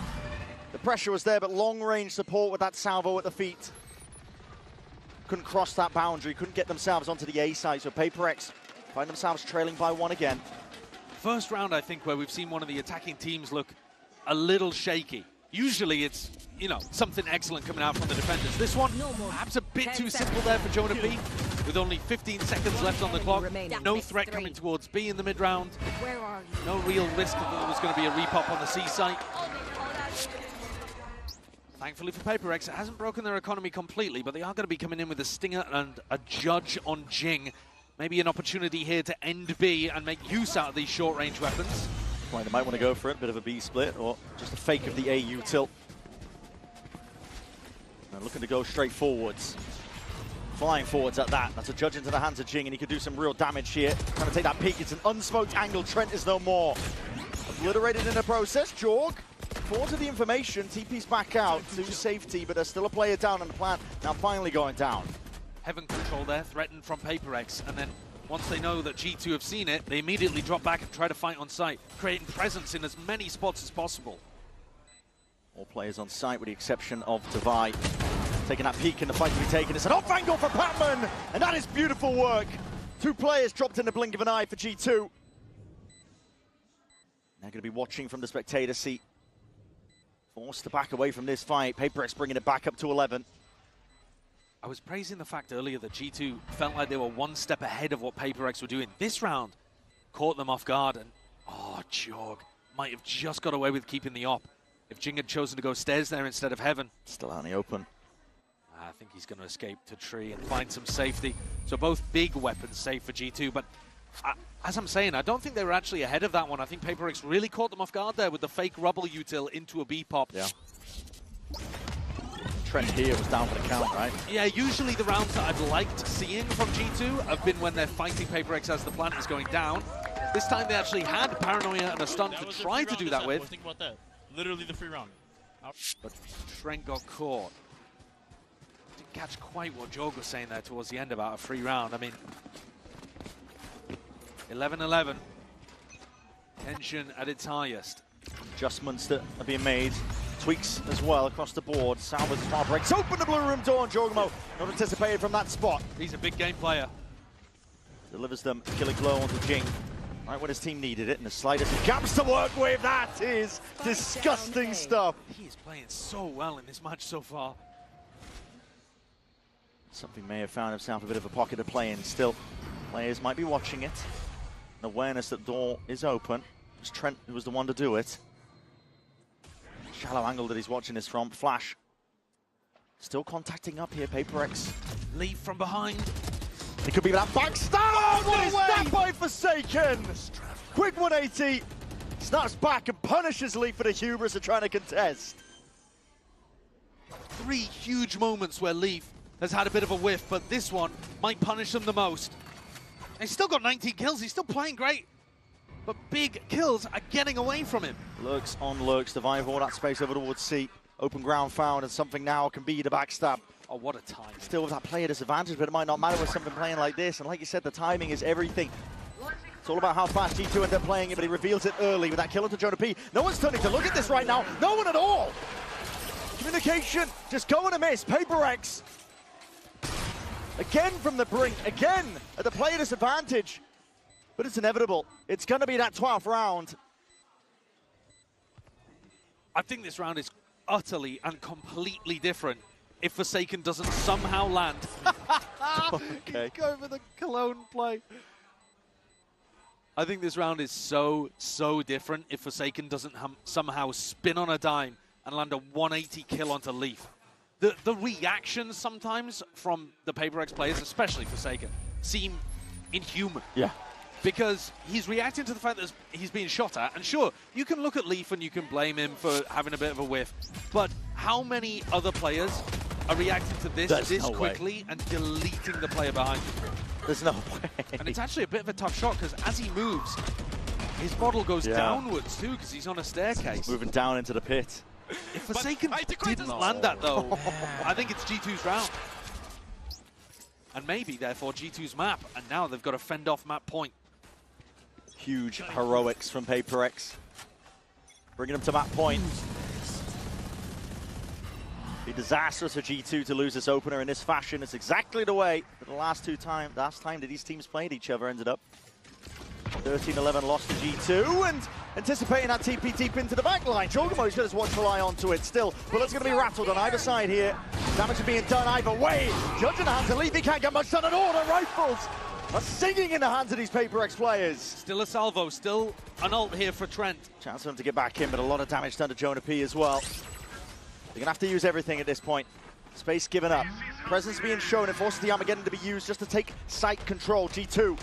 The pressure was there, but long-range support with that salvo at the feet. Couldn't cross that boundary, couldn't get themselves onto the A side, so PRX find themselves trailing by one again. First round, I think, where we've seen one of the attacking teams look a little shaky. Usually it's, you know, something excellent coming out from the defenders. This one, perhaps a bit too simple there for Jonah B, with only 15 seconds left on the clock. No threat coming towards B in the mid-round. No real risk that there was going to be a repop on the C site. Thankfully for PRX, it hasn't broken their economy completely, but they are going to be coming in with a Stinger and a Judge on Jing. Maybe an opportunity here to end B and make use out of these short-range weapons. Well, they might want to go for it, bit of a B split, or just a fake of the A util. And looking to go straight forwards. Flying forwards at that. That's a Judge into the hands of Jing, and he could do some real damage here. Trying to take that peek. It's an unsmoked angle. Trent is no more. Obliterated in the process. Jorg, forward of the information. TP's back out to safety, but there's still a player down on the plant. Now finally going down. Heaven control there, threatened from PRX, and then once they know that G2 have seen it, they immediately drop back and try to fight on site, creating presence in as many spots as possible. All players on site with the exception of Tavai. Taking that peek in the fight to be taken. It's an off angle for Patman, and that is beautiful work. Two players dropped in the blink of an eye for G2. They're going to be watching from the spectator seat. Forced to back away from this fight. PRX bringing it back up to 11. I was praising the fact earlier that G2 felt like they were one step ahead of what PRX were doing. This round caught them off guard, and Jorg might have just got away with keeping the op if Jing had chosen to go stairs there instead of Heaven. Still out in the open. I think he's going to escape to tree and find some safety. So both big weapons safe for G2, but as I'm saying, I don't think they were actually ahead of that one. I think PRX really caught them off guard there with the fake Rubble util into a B pop. Yeah. Trent here was down for the count, right? Yeah, usually the rounds that I've liked seeing from G2 have been when they're fighting PRX as the plant is going down. This time they actually had Paranoia and a stun to try to do that with. Think about that. Literally the free round. But Trent got caught. Didn't catch quite what Jorg was saying there towards the end about a free round. I mean, 11-11. Tension at its highest. Adjustments that are being made. Tweaks as well across the board. Salvas far breaks open the blue room door, and Jorgmo not anticipated from that spot. He's a big game player. Delivers them a killing blow onto Jing. Right when his team needed it, and the slightest gaps to work with. That is disgusting stuff. He is playing so well in this match so far. Something may have found himself a bit of a pocket to play in. Still, players might be watching it. An awareness that door is open. It was Trent who was the one to do it. Shallow angle that he's watching this from. Flash. Still contacting up here, PRX. Leave from behind. It could be that backstab! Oh, what is that by Forsaken? Quick 180. Snaps back and punishes Leaf for the hubris of trying to contest. 3 huge moments where Leaf has had a bit of a whiff, but this one might punish them the most. He's still got 19 kills. He's still playing great. But big kills are getting away from him. Lurks on lurks. Divine all that space over towards C. Open ground found, and something now can be the backstab. Oh, what a time. Still with that player disadvantage, but it might not matter with something playing like this. And like you said, the timing is everything. It's all about how fast G2 end up playing it, but he reveals it early with that kill into Jonah P. No one's turning to look at this right now. No one at all. Communication just going to miss. PRX Again from the brink, again at the player disadvantage. But it's inevitable. It's going to be that 12th round. I think this round is utterly and completely different if Forsaken doesn't somehow land. Okay. Go for the Cologne play. I think this round is so different if Forsaken doesn't somehow spin on a dime and land a 180 kill onto Leaf. The reactions sometimes from the PaperX players, especially Forsaken, seem inhuman. Yeah. Because he's reacting to the fact that he's being shot at. And sure, you can look at Leaf and you can blame him for having a bit of a whiff. But how many other players are reacting to this quickly and deleting the player behind him? There's no way. And it's actually a bit of a tough shot because as he moves, his bottle goes downwards too because he's on a staircase. Moving down into the pit. If Forsaken didn't land that though, I think it's G2's round. And maybe, therefore, G2's map. And now they've got to fend off map point. Huge heroics from PaperX. Bringing them to map point. Be disastrous for G2 to lose this opener in this fashion. It's exactly the way that the last time that these teams played each other ended up. 13-11 lost to G2, and anticipating that TP deep into the back line. Chogamo's got his watchful eye onto it still. Bullets going to be rattled on either side here. Damage is being done either way. Judge in the hands of Leaf, he can't get much done at all. The rifles are singing in the hands of these PaperX players. Still a salvo, still an ult here for Trent. Chance for him to get back in, but a lot of damage done to Jonah P as well. They're going to have to use everything at this point. Space given up. Presence being shown. It forces the Armageddon to be used just to take site control. G2.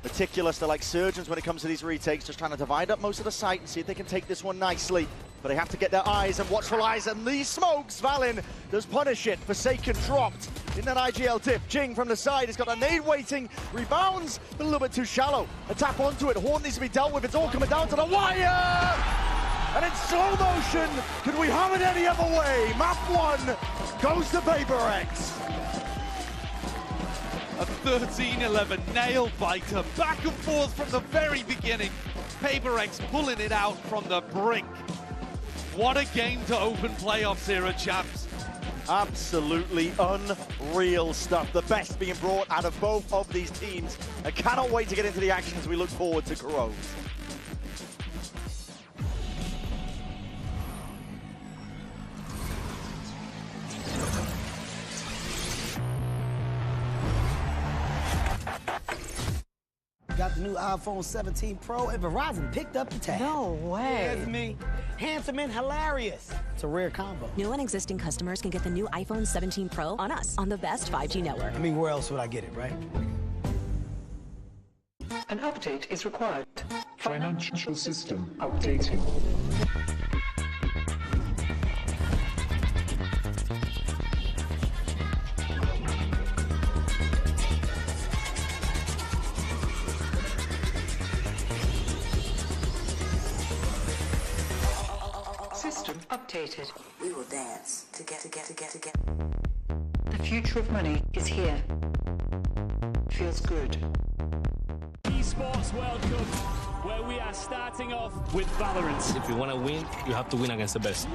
Meticulous. They're like surgeons when it comes to these retakes. Just trying to divide up most of the site and see if they can take this one nicely. But they have to get their eyes and watchful eyes. And these smokes, Valin does punish it. Forsaken dropped in that IGL dip. Jing from the side has got a nade waiting. Rebounds, but a little bit too shallow. A tap onto it. Horn needs to be dealt with. It's all coming down to the wire. And in slow motion, could we have it any other way? Map 1 goes to PaperX. A 13-11 nail biter, back and forth from the very beginning. PaperX pulling it out from the brink. What a game to open playoffs here at Champs. Absolutely unreal stuff. The best being brought out of both of these teams. I cannot wait to get into the action as we look forward to Corrode. Got the new iPhone 17 Pro, and Verizon picked up the tab. No way. That's me. Handsome and hilarious. It's a rare combo. New and existing customers can get the new iPhone 17 Pro on us, on the best 5G network. I mean, where else would I get it, right? An update is required. Financial system updating. System updated. We will dance together. The future of money is here. Feels good. Esports World Cup, where we are starting off with Valorant. If you want to win, you have to win against the best.